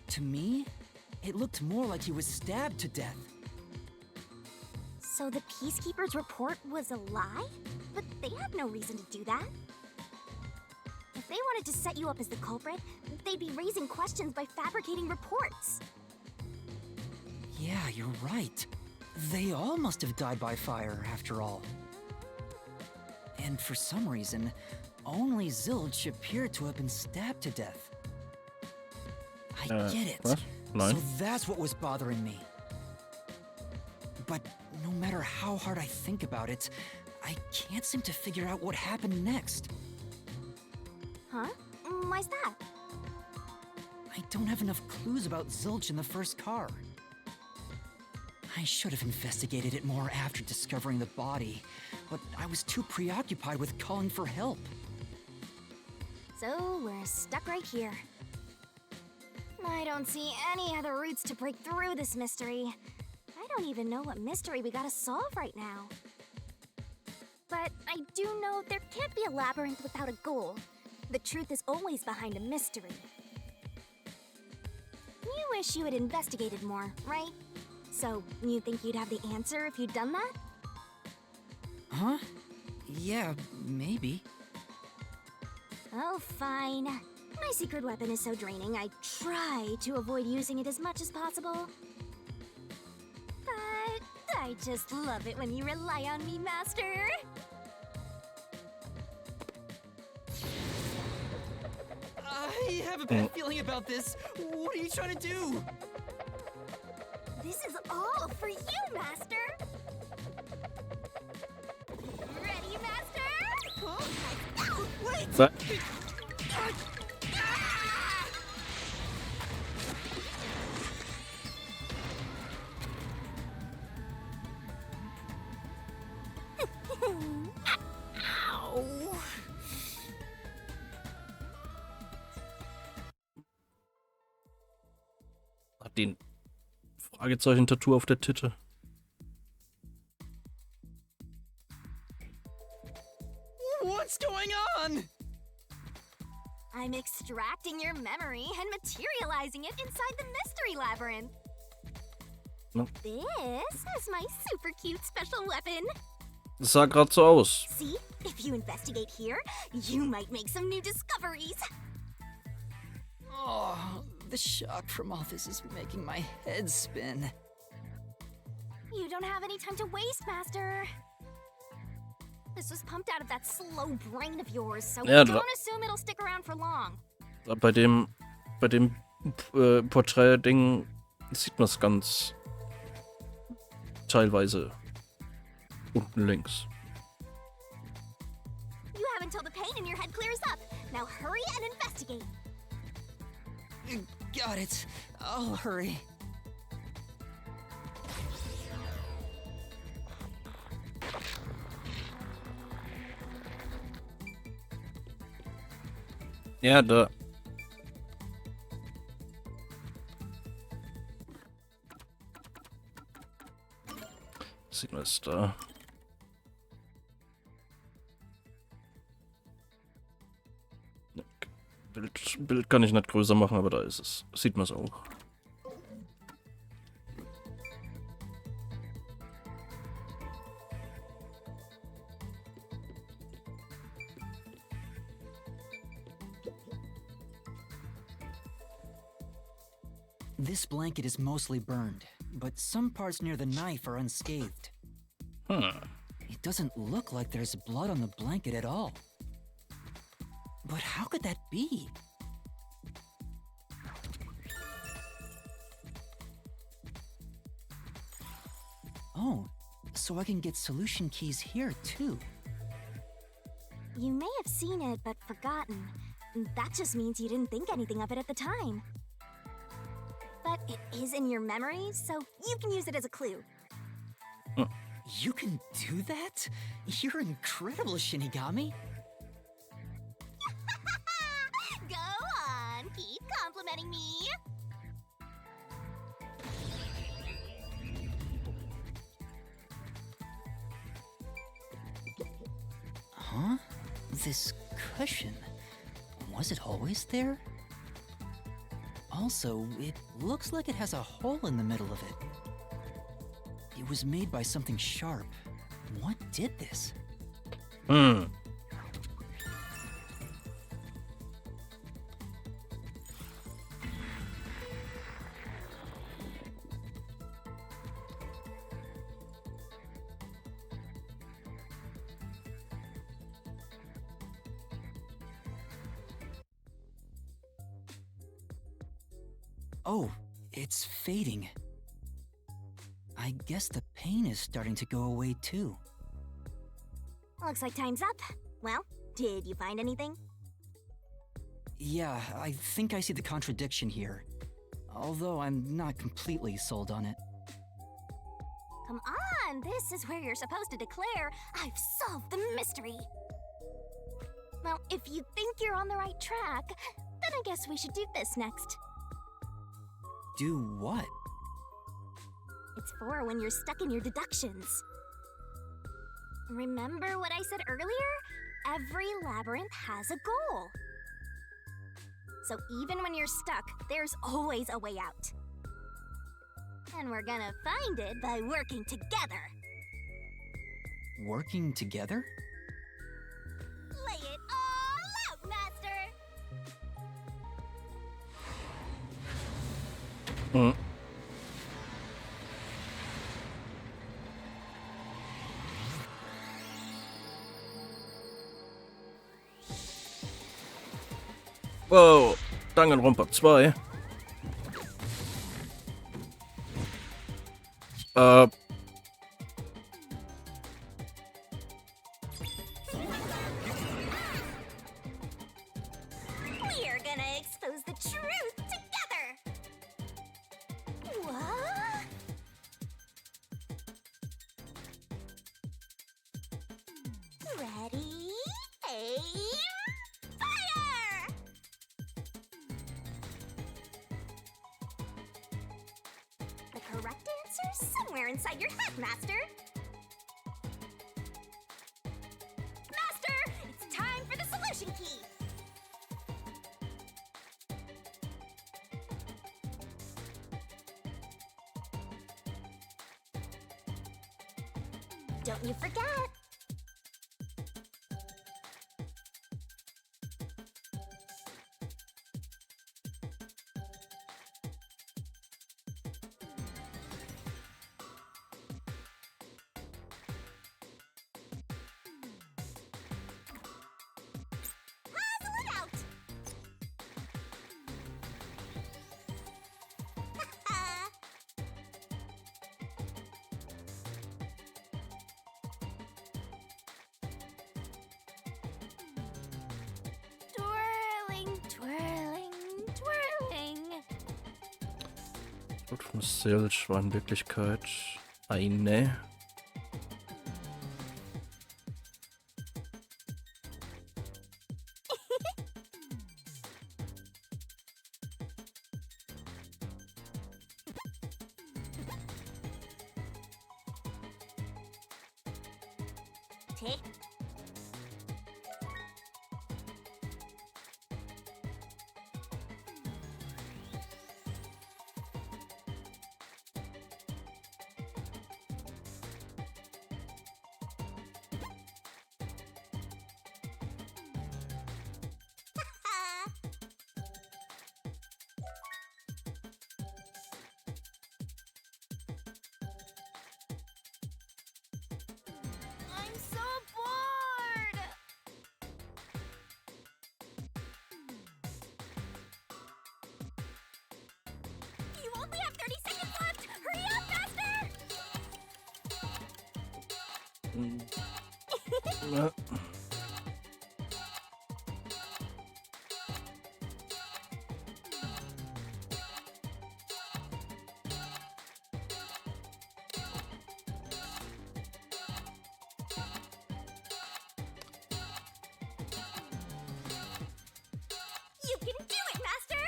To me, it looked more like he was stabbed to death. So the Peacekeeper's report was a lie? But they had no reason to do that. If they wanted to set you up as the culprit, they'd be raising questions by fabricating reports. Yeah, you're right. They all must have died by fire, after all. And for some reason, only Zilch appeared to have been stabbed to death. I get it. What? No. So that's what was bothering me. But no matter how hard I think about it, I can't seem to figure out what happened next. Huh? Why's that? I don't have enough clues about Zilch in the first car. I should have investigated it more after discovering the body, but I was too preoccupied with calling for help. So we're stuck right here. I don't see any other routes to break through this mystery. I don't even know what mystery we gotta solve right now. But I do know there can't be a labyrinth without a goal. The truth is always behind a mystery. You wish you had investigated more, right? So, you think you'd have the answer if you'd done that? Huh? Yeah, maybe. Oh, fine. My secret weapon is so draining, I try to avoid using it as much as possible. But I just love it when you rely on me, Master. I have a bad feeling about this. What are you trying to do? This is all for you, Master! Ready, Master? Huh? Wait! But Ow! hat den Fragezeichen-Tattoo auf der Titte. What's going on? I'm extracting your memory and materializing it inside the mystery labyrinth. No. This is my super cute special weapon. Das sah gerade so aus. See, if you investigate here, you might make some new discoveries. Oh, the shock from all this is making my head spin. You don't have any time to waste, Master. This was pumped out of that slow brain of yours, so Ja, don't assume it'll stick around for long. Bei dem Porträt-Ding sieht man es ganz teilweise unten links. You have until the pain in your head clears up. Now hurry and investigate. Got it. I'll hurry. Ja, da. Sieht man es da. Bild kann ich nicht größer machen, aber da ist es. Sieht man es auch. This blanket is mostly burned, but some parts near the knife are unscathed. It doesn't look like there's blood on the blanket at all. But how could that be? Oh, so I can get solution keys here too. You may have seen it, but forgotten. That just means you didn't think anything of it at the time. But it is in your memory, so you can use it as a clue. You can do that? You're incredible, Shinigami. Go on, keep complimenting me. Huh? This cushion, was it always there? Also, it looks like it has a hole in the middle of it. It was made by something sharp. What did this? Oh, it's fading. I guess the pain is starting to go away too. Looks like time's up. Well, did you find anything? Yeah, I think I see the contradiction here. Although I'm not completely sold on it. Come on, this is where you're supposed to declare, I've solved the mystery. Well, if you think you're on the right track, then I guess we should do this next. Do what? It's for when you're stuck in your deductions. Remember what I said earlier? Every labyrinth has a goal. So even when you're stuck, there's always a way out. And we're gonna find it by working together. Working together? Lay it all out, Master! Wow, Danganronpa 2. We're gonna expose the truth together! What? Ready, aim, fire! The correct answer's somewhere inside your head, Master. Master, it's time for the solution key. Don't you forget. Puzzle it out. Twirling, twirling, twirling. Blut vom Silch war in Wirklichkeit eine. Tick. only have 30 seconds left! Hurry up, faster! You can do it, Master!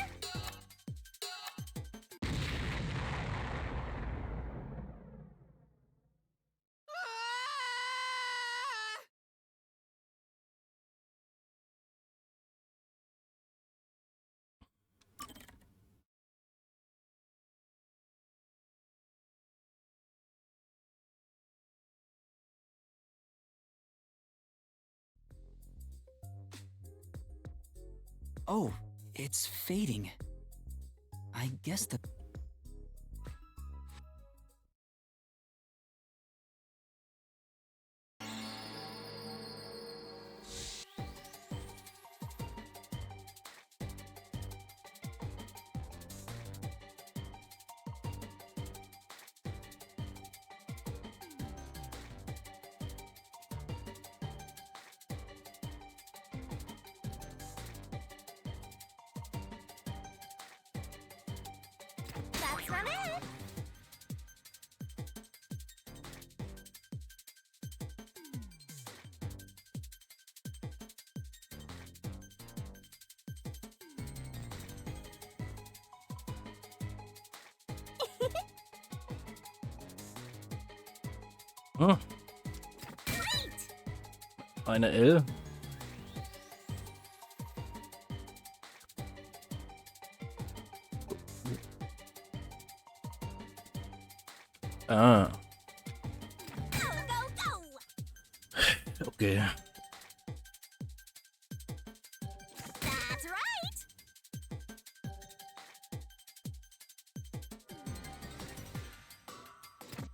Oh, it's fading. I guess the... That's not it! Hm. Great! Eine L. Ah, Go, go, go! okay. That's right!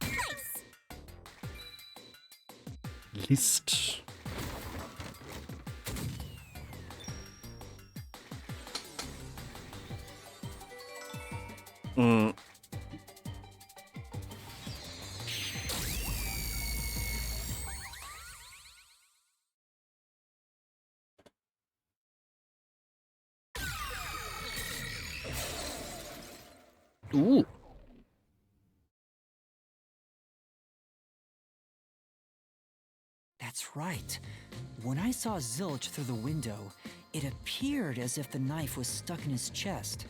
Nice! List. Hm. That's right. When I saw Zilch through the window, it appeared as if the knife was stuck in his chest.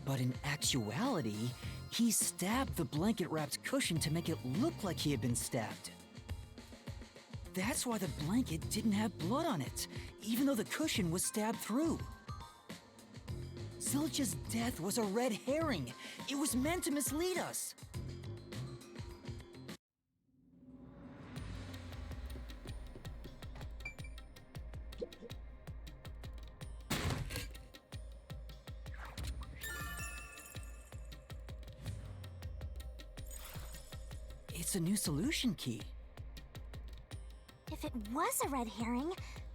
But in actuality, he stabbed the blanket-wrapped cushion to make it look like he had been stabbed. That's why the blanket didn't have blood on it, even though the cushion was stabbed through. Zilch's death was a red herring. It was meant to mislead us. It's a new solution key. If it was a red herring,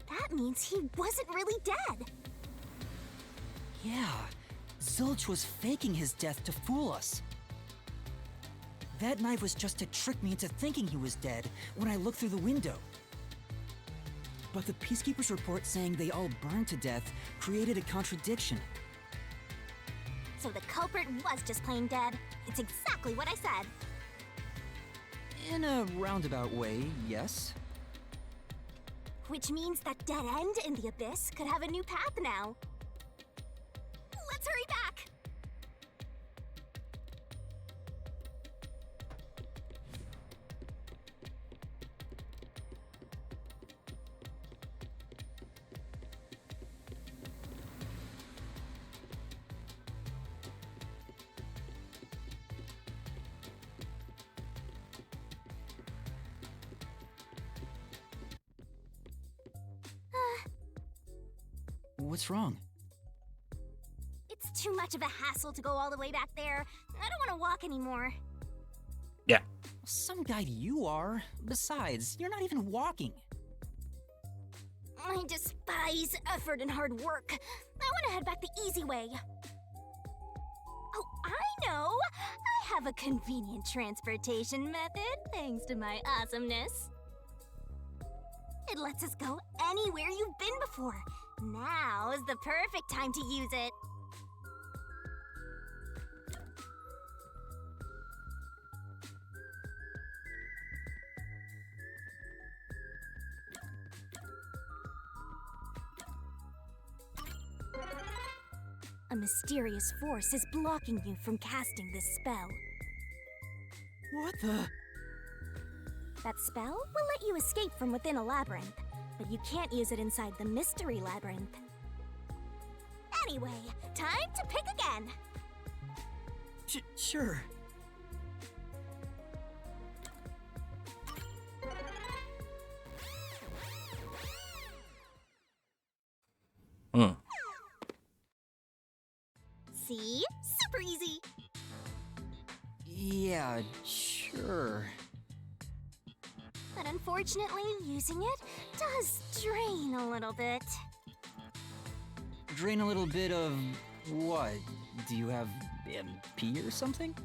that means he wasn't really dead. Yeah, Zilch was faking his death to fool us. That knife was just to trick me into thinking he was dead when I looked through the window. But the Peacekeeper's report saying they all burned to death created a contradiction. So the culprit was just plain dead. It's exactly what I said. In a roundabout way, yes. Which means that dead end in the abyss could have a new path now. Let's hurry back! What's wrong? It's too much of a hassle to go all the way back there. I don't want to walk anymore. Yeah. Some guy you are. Besides, you're not even walking. I despise effort and hard work. I want to head back the easy way. Oh, I know! I have a convenient transportation method, thanks to my awesomeness. It lets us go anywhere you've been before. Now is the perfect time to use it. A mysterious force is blocking you from casting this spell. What the? That spell will let you escape from within a labyrinth, but you can't use it inside the mystery labyrinth. Anyway, time to pick again. Sure. Hmm. See? Super easy. Yeah, sure. But unfortunately, using it does drain a little bit. Drain a little bit of what? Do you have MP or something?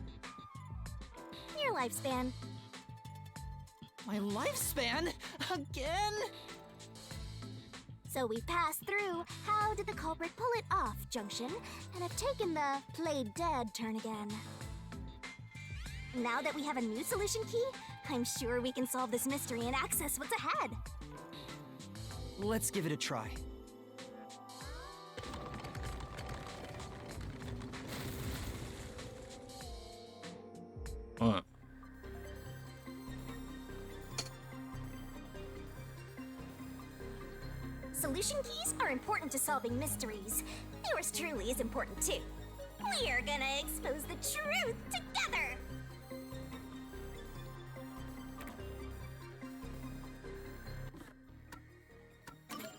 Your lifespan. My lifespan? Again? So we've passed through how did the culprit pull it off junction and have taken the played dead turn again. Now that we have a new solution key, I'm sure we can solve this mystery and access what's ahead. Let's give it a try. Hmm. Solution keys are important to solving mysteries. Yours truly is important too. We're gonna expose the truth together!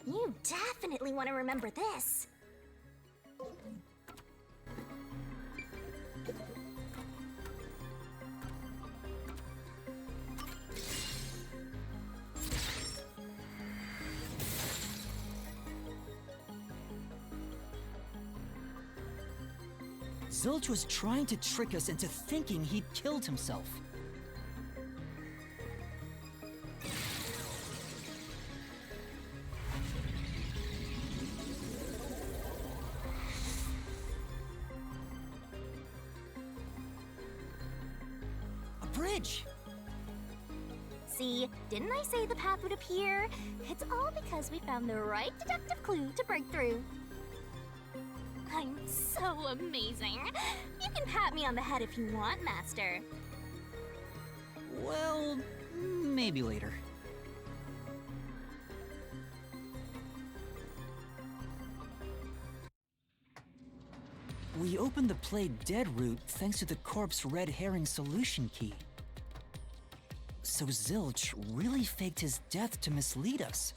You definitely want to remember this. Zilch was trying to trick us into thinking he'd killed himself. A bridge! See, didn't I say the path would appear? It's all because we found the right deductive clue to break through. I'm so amazing. You can pat me on the head if you want, Master. Well, maybe later. We opened the Play Dead route thanks to the corpse red herring solution key. So Zilch really faked his death to mislead us.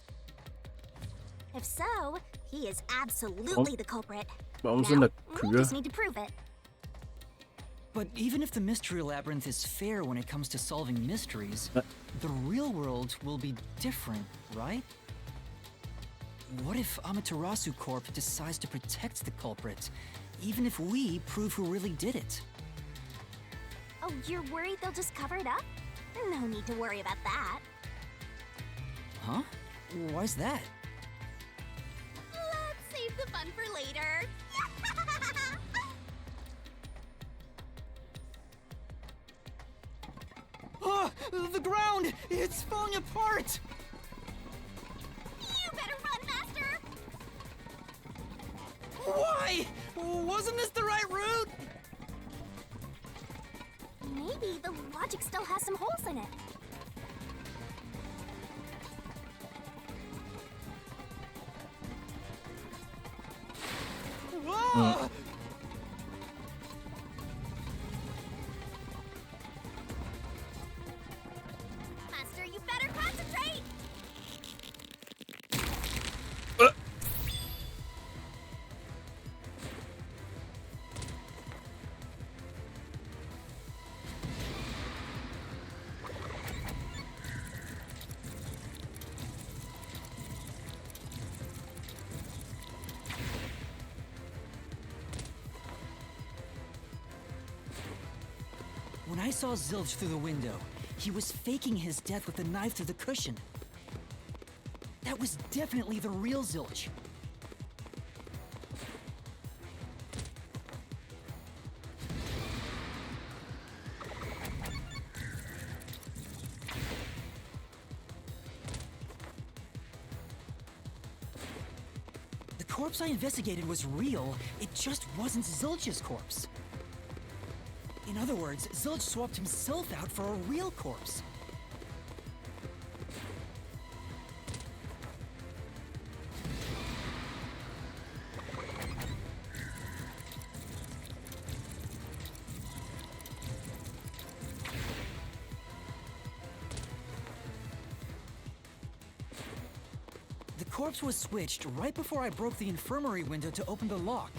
If so, he is absolutely the culprit. Warum sind da We Kühe? just need to prove it. But even if the mystery labyrinth is fair when it comes to solving mysteries, Uh. the real world will be different, right? What if Amaterasu Corp decides to protect the culprit, even if we prove who really did it? Oh, you're worried they'll just cover it up? No need to worry about that. Huh? Why's that? Let's save the fun for later. Ah! The ground! It's falling apart! You better run, Master! Why? Wasn't this the right route? Maybe the logic still has some holes in it. Whoa! Master, you better concentrate! saw Zilch through the window. He was faking his death with the knife through the cushion. That was definitely the real Zilch. The corpse I investigated was real, it just wasn't Zilch's corpse. In other words, Zilch swapped himself out for a real corpse. The corpse was switched right before I broke the infirmary window to open the lock.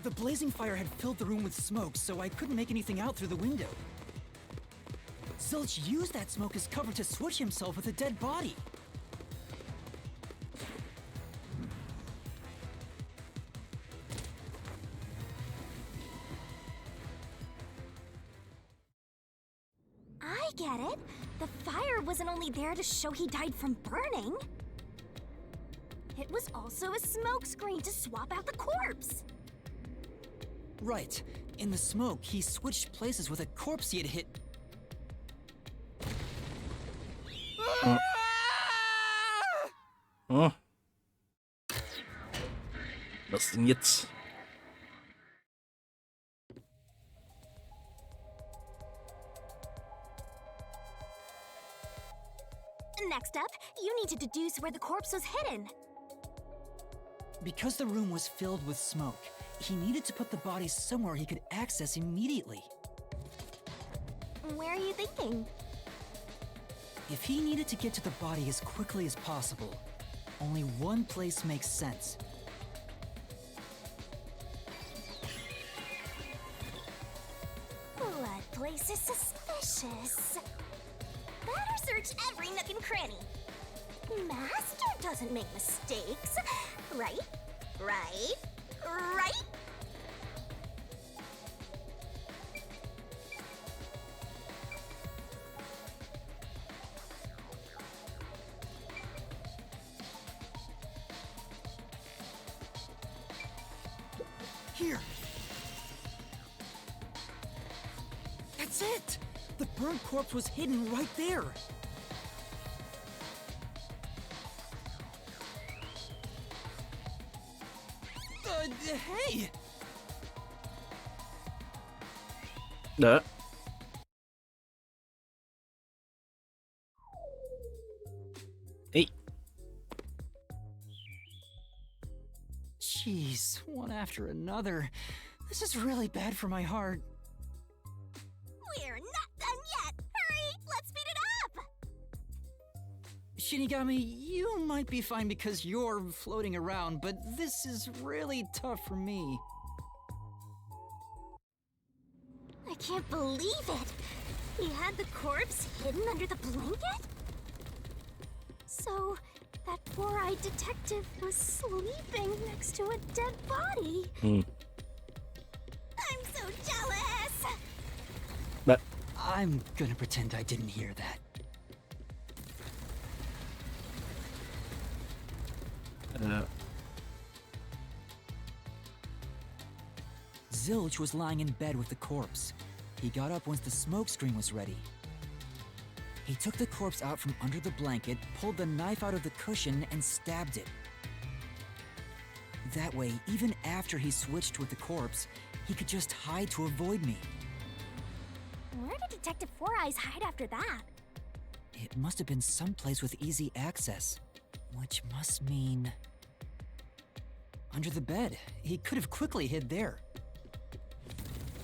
The blazing fire had filled the room with smoke, so I couldn't make anything out through the window. Zilch used that smoke as cover to switch himself with a dead body. I get it. The fire wasn't only there to show he died from burning. It was also a smokescreen to swap out the corpse. Right. In the smoke, he switched places with a corpse he had hit. Oh. Was denn jetzt? Next up, you need to deduce where the corpse was hidden. Because the room was filled with smoke, he needed to put the body somewhere he could access immediately. Where are you thinking? If he needed to get to the body as quickly as possible, only one place makes sense. That place is suspicious. Better search every nook and cranny. Master doesn't make mistakes. Right? Right? Right? Here! That's it! The burnt corpse was hidden right there! Hey! Ne? Hey. Jeez, one after another. This is really bad for my heart. We're not done yet! Hurry! Let's speed it up! Shinigami, you might be fine because you're floating around, but this is really tough for me. I can't believe it! He had the corpse hidden under the blanket? So, that four-eyed detective was sleeping next to a dead body. I'm so jealous! But I'm gonna pretend I didn't hear that. Zilch was lying in bed with the corpse. He got up once the smoke screen was ready. He took the corpse out from under the blanket, pulled the knife out of the cushion, and stabbed it. That way, even after he switched with the corpse, he could just hide to avoid me. Where did Detective Four Eyes hide after that? It must have been someplace with easy access, which must mean... under the bed. He could have quickly hid there.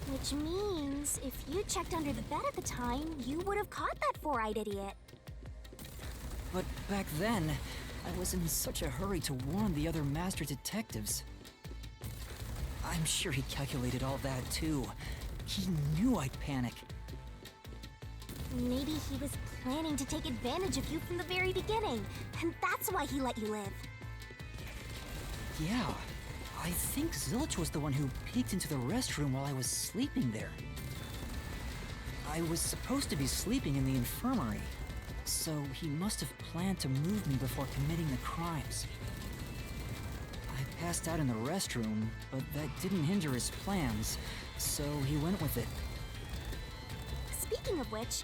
Which means, if you checked under the bed at the time, you would have caught that four-eyed idiot. But back then, I was in such a hurry to warn the other master detectives. I'm sure he calculated all that too. He knew I'd panic. Maybe he was planning to take advantage of you from the very beginning, and that's why he let you live. Yeah, I think Zilch was the one who peeked into the restroom while I was sleeping there. I was supposed to be sleeping in the infirmary, so he must have planned to move me before committing the crimes. I passed out in the restroom, but that didn't hinder his plans, so he went with it. Speaking of which,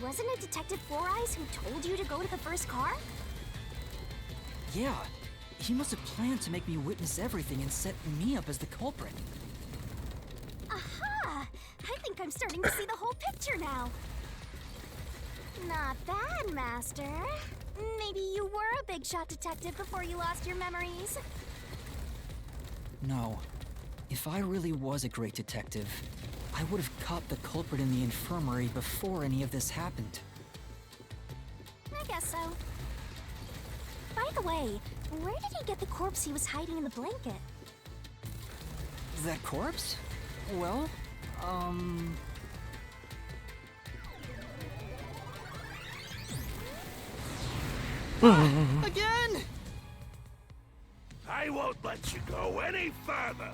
wasn't it Detective Four Eyes who told you to go to the first car? Yeah, he must have planned to make me witness everything and set me up as the culprit. Aha! I think I'm starting to see the whole picture now. Not bad, Master. Maybe you were a big shot detective before you lost your memories. No. If I really was a great detective, I would have caught the culprit in the infirmary before any of this happened. I guess so. By the way, where did he get the corpse he was hiding in the blanket? That corpse? Well, Again! I won't let you go any further.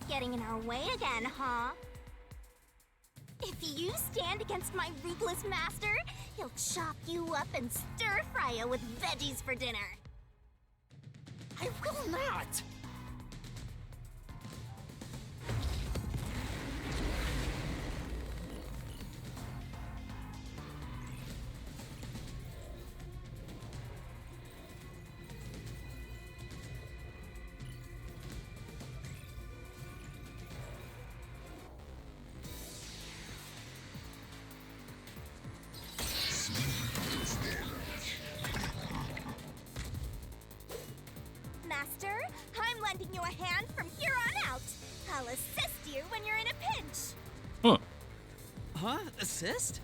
Getting in our way again, huh? If you stand against my ruthless master, he'll chop you up and stir-fry you with veggies for dinner. I will not! Master, I'm lending you a hand from here on out. I'll assist you when you're in a pinch. Huh? Assist?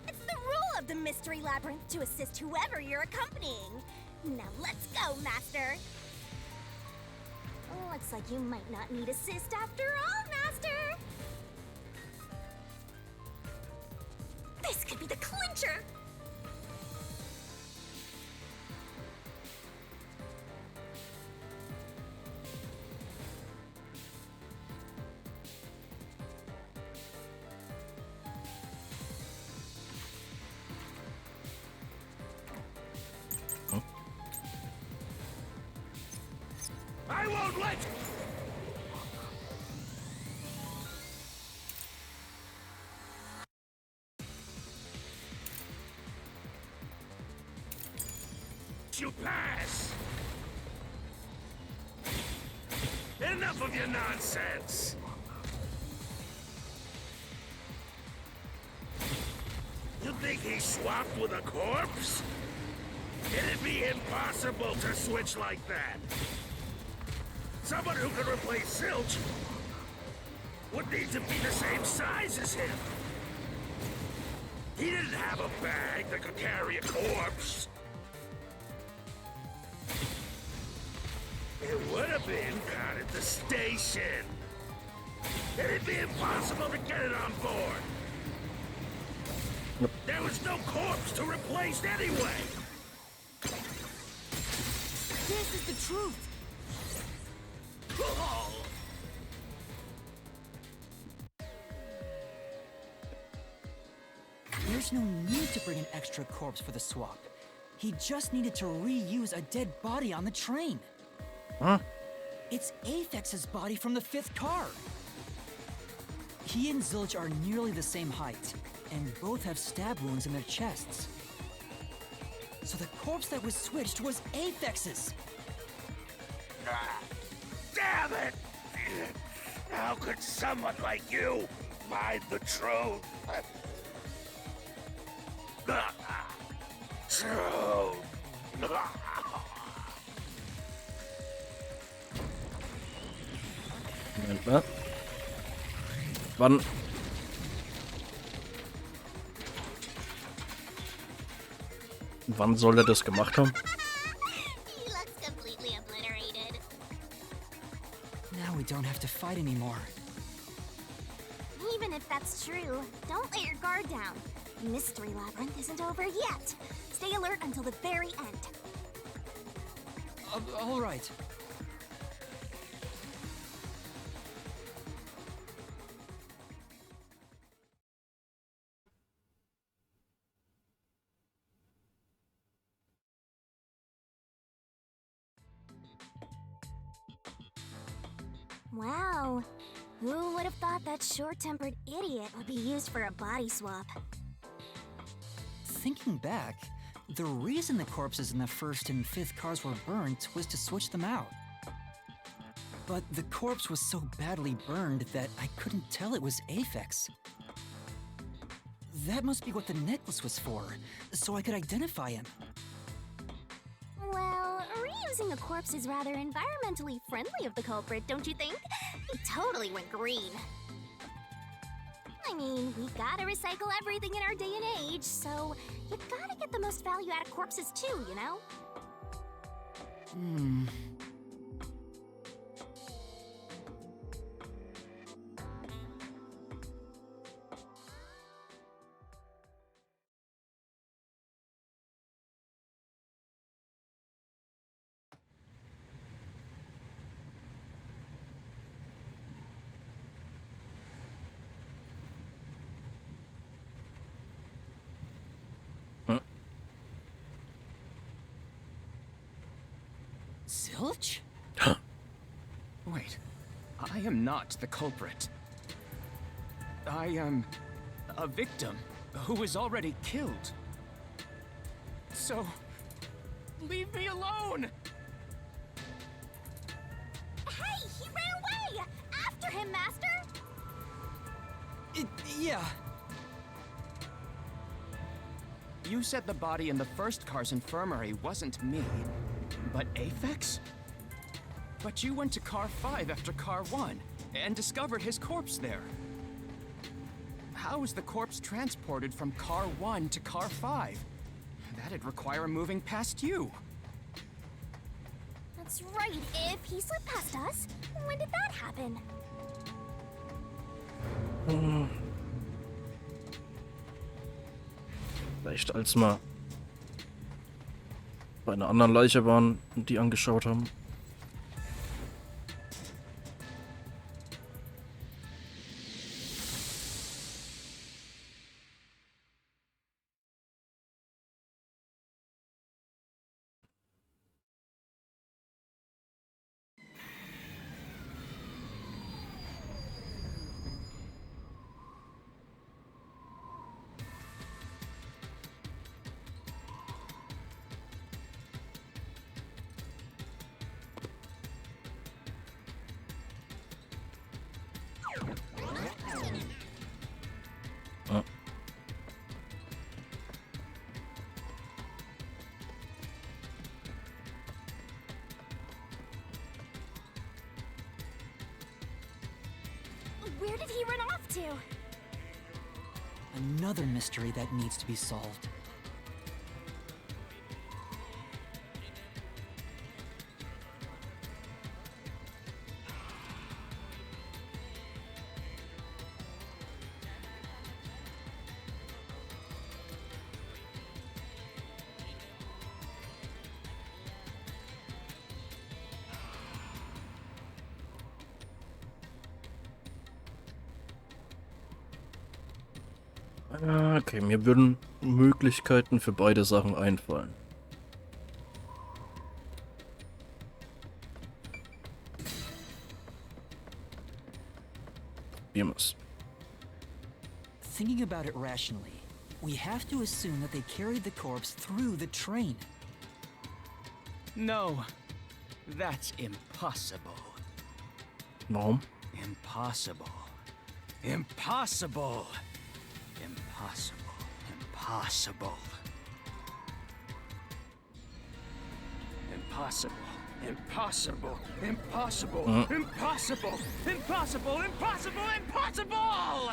It's the rule of the Mystery Labyrinth to assist whoever you're accompanying. Now let's go, Master. Looks like you might not need assist after all, Master. This could be the clincher. I won't let you pass. Enough of your nonsense. You think he swapped with a corpse? It'd be impossible to switch like that. Someone who could replace Zilch would need to be the same size as him. He didn't have a bag that could carry a corpse. It would have been caught at the station. It'd be impossible to get it on board. There was no corpse to replace anyway. This is the truth! There's no need to bring an extra corpse for the swap. He just needed to reuse a dead body on the train. Huh? It's Aphex's body from the 5th car. He and Zilch are nearly the same height, and both have stab wounds in their chests. So the corpse that was switched was Aphex's. Damn it! How could someone like you find the truth? Truth! Moment mal. Wann? Wann soll er das gemacht haben? He looks completely obliterated. Now we don't have to fight anymore. Even if that's true, don't let your guard down. Mystery Labyrinth isn't over yet. Stay alert until the very end. All right. Wow. Who would have thought that short-tempered idiot would be used for a body swap? Thinking back, the reason the corpses in the 1st and 5th cars were burnt was to switch them out. But the corpse was so badly burned that I couldn't tell it was Aphex. That must be what the necklace was for, so I could identify him. Well, reusing a corpse is rather environmentally friendly of the culprit, don't you think? He totally went green. I mean, we gotta recycle everything in our day and age, so you gotta get the most value out of corpses too, you know? Zilch? Wait, I am not the culprit. I am a victim who was already killed. So, leave me alone! Hey, he ran away! After him, Master! Yeah. You said the body in the 1st car's infirmary wasn't me, but Aphex? But you went to car 5 after car 1 and discovered his corpse there. How is the corpse transported from car 1 to car 5? That'd require moving past you. That's right, if he slipped past us, when did that happen? Vielleicht als wir bei einer anderen Leiche waren und die angeschaut haben. Where did he run off to? Another mystery that needs to be solved. Okay, mir würden Möglichkeiten für beide Sachen einfallen. Wir müssen. Thinking about it rationally, we have to assume that they carried the corpse through the train. No, that's impossible. Warum? Impossible. Impossible. Impossible. Impossible. Impossible. Impossible. Impossible. Impossible. Impossible. Impossible. Impossible!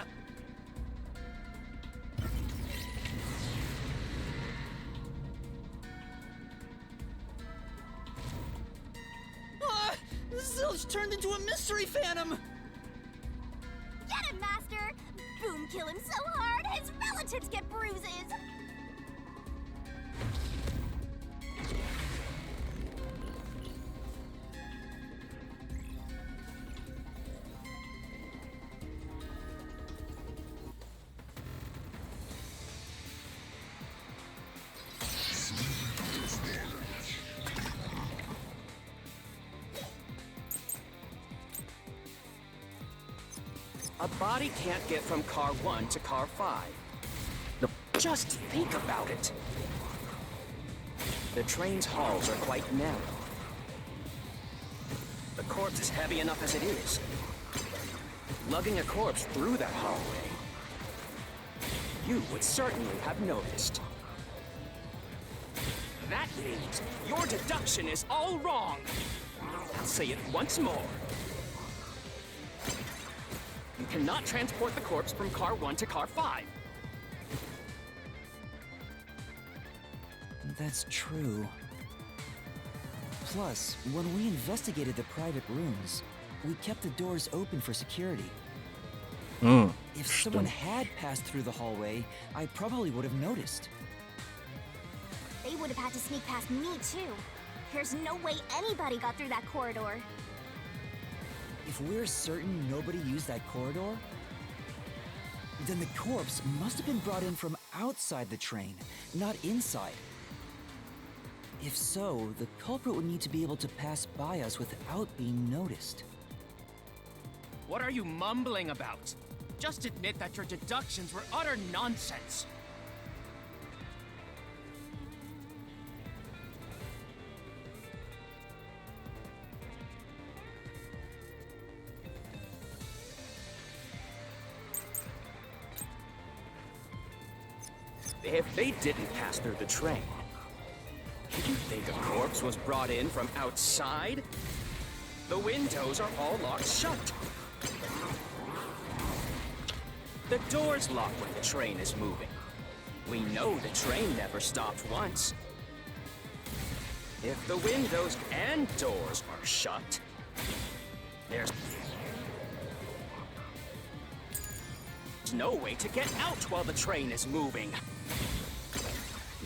Zilch turned into a mystery phantom! Get him, Master! Boom, kill him so hard, his relatives get bruises! A body can't get from car 1 to car 5. Nope. Just think about it. The train's halls are quite narrow. The corpse is heavy enough as it is. Lugging a corpse through that hallway, you would certainly have noticed. That means your deduction is all wrong. I'll say it once more. You cannot transport the corpse from car 1 to car 5. That's true. Plus, when we investigated the private rooms, we kept the doors open for security. If someone had passed through the hallway, I probably would have noticed. They would have had to sneak past me, too. There's no way anybody got through that corridor. If we're certain nobody used that corridor, then the corpse must have been brought in from outside the train, not inside. If so, the culprit would need to be able to pass by us without being noticed. What are you mumbling about? Just admit that your deductions were utter nonsense. If they didn't pass through the train, you think a corpse was brought in from outside? The windows are all locked shut. The doors lock when the train is moving. We know the train never stopped once. If the windows and doors are shut, there's no way to get out while the train is moving.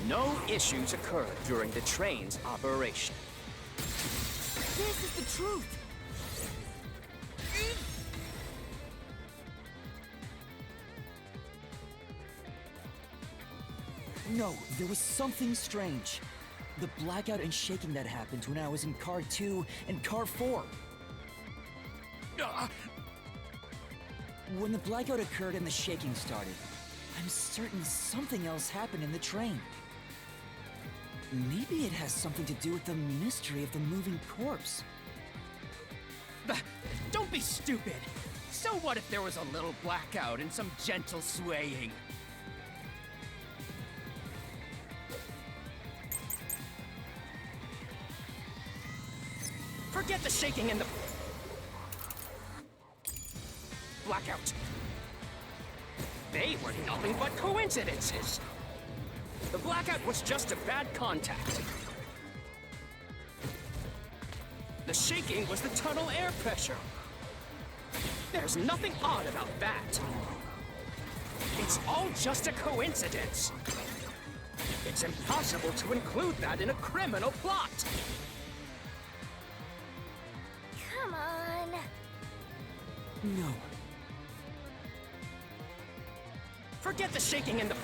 No issues occurred during the train's operation. This is the truth! No, there was something strange. The blackout and shaking that happened when I was in car 2 and car 4. When the blackout occurred and the shaking started, I'm certain something else happened in the train. Maybe it has something to do with the mystery of the moving corpse. Don't be stupid. So what if there was a little blackout and some gentle swaying? Forget the shaking and the blackout. They were nothing but coincidences. The blackout was just a bad contact. The shaking was the tunnel air pressure. There's nothing odd about that. It's all just a coincidence. It's impossible to include that in a criminal plot. Come on. No. Forget the shaking and the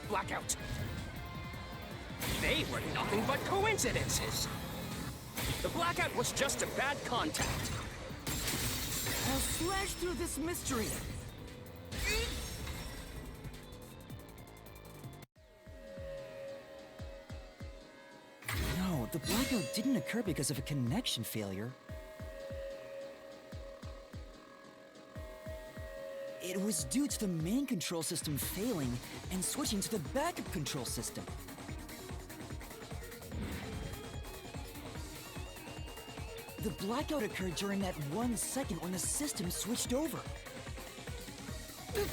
blackout. They were nothing but coincidences. The blackout was just a bad contact. I'll slash through this mystery. No, the blackout didn't occur because of a connection failure. It was due to the main control system failing and switching to the backup control system. The blackout occurred during that 1 second when the system switched over. Hey!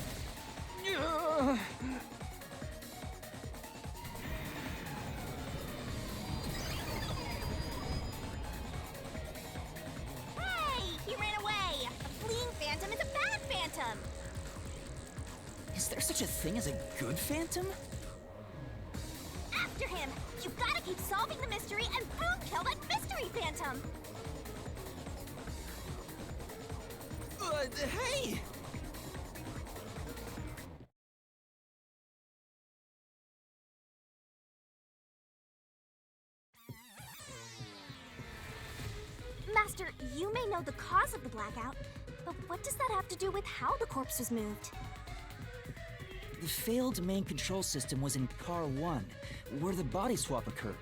He ran away! A fleeing phantom is a bad phantom! Is there such a thing as a good phantom? After him! You've gotta keep solving the mystery and boom, kill that mystery phantom! Hey! Master, you may know the cause of the blackout, but what does that have to do with how the corpse was moved? The failed main control system was in Car 1, where the body swap occurred.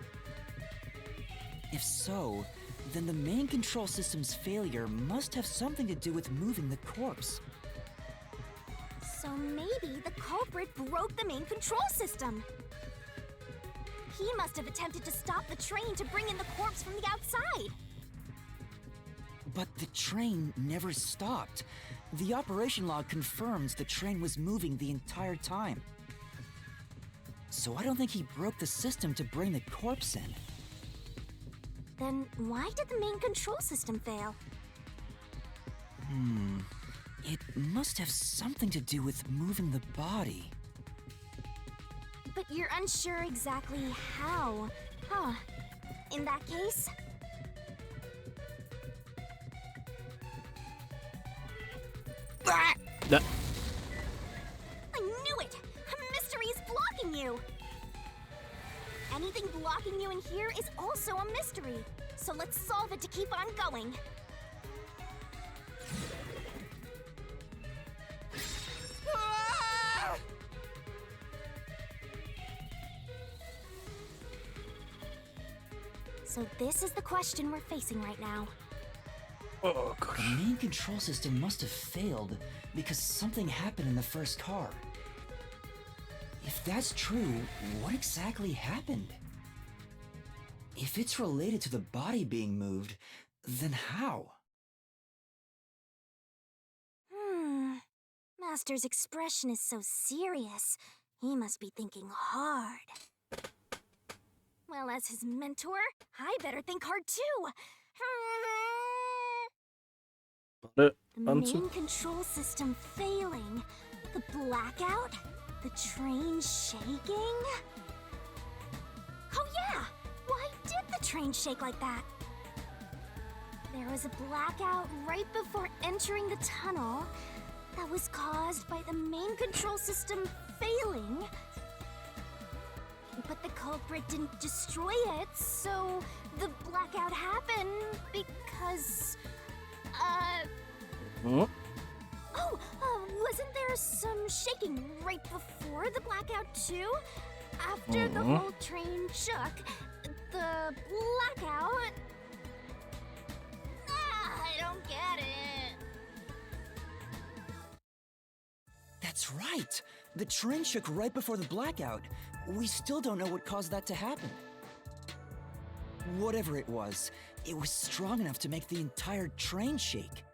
If so, then the main control system's failure must have something to do with moving the corpse. So maybe the culprit broke the main control system. He must have attempted to stop the train to bring in the corpse from the outside. But the train never stopped. The operation log confirms the train was moving the entire time. So I don't think he broke the system to bring the corpse in. Then why did the main control system fail? It must have something to do with moving the body. But you're unsure exactly how. Huh. In that case... Da I knew it! A mystery is blocking you! Anything blocking you in here is also a mystery. So let's solve it to keep on going. Ah! So this is the question we're facing right now. Oh, God. The main control system must have failed because something happened in the first car. If that's true, what exactly happened? If it's related to the body being moved, then how? Master's expression is so serious. He must be thinking hard. Well, as his mentor, I better think hard too. Warte, The Anze. main control system failing. The blackout? The train shaking? Oh yeah! Why did the train shake like that? There was a blackout right before entering the tunnel that was caused by the main control system failing. But the culprit didn't destroy it, so the blackout happened because... Oh, wasn't there some shaking right before the blackout too? After the whole train shook, the blackout... I don't get it. That's right! The train shook right before the blackout. We still don't know what caused that to happen. Whatever it was strong enough to make the entire train shake.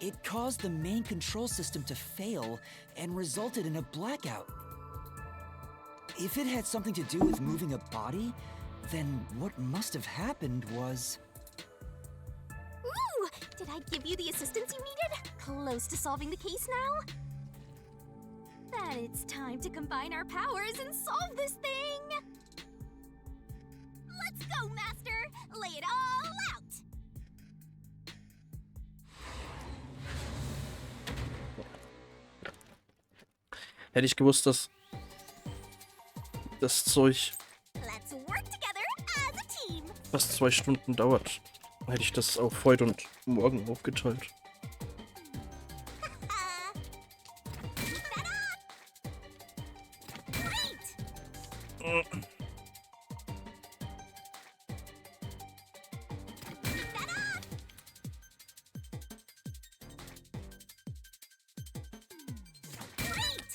It caused the main control system to fail and resulted in a blackout. If it had something to do with moving a body, then what must have happened was... Ooh! Did I give you the assistance you needed? Close to solving the case now? Then it's time to combine our powers and solve this thing! Let's go, Master! Lay it all out! hätte ich gewusst, dass das Zeug Let's work together as a team! fast 2 Stunden dauert, hätte ich das auf heute und morgen aufgeteilt. Keep that up! Great! Keep that up! Great!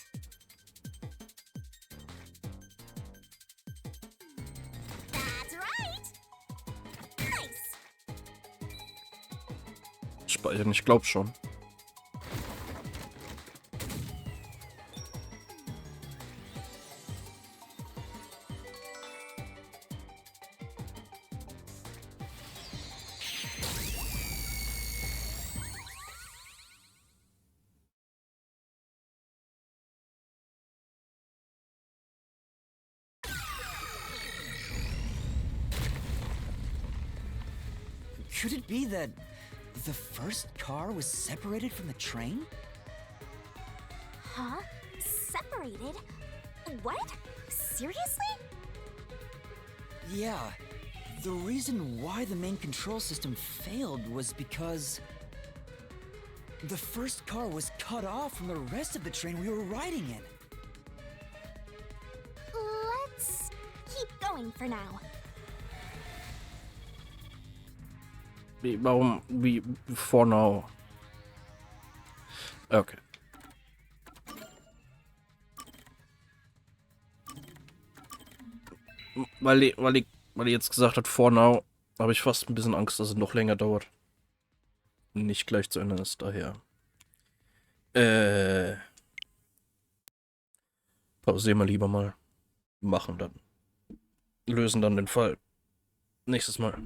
That's right! Nice! Speichern, ich glaube schon. Could it be that the first car was separated from the train? Huh? Separated? What? Seriously? Yeah. The reason why the main control system failed was because the first car was cut off from the rest of the train we were riding in. Let's keep going for now. Wie, for now? Okay. Weil die jetzt gesagt hat, for now, habe ich fast ein bisschen Angst, dass es noch länger dauert. Nicht gleich zu Ende ist, daher. Pausieren wir lieber mal. Machen dann. Lösen dann den Fall. Nächstes Mal.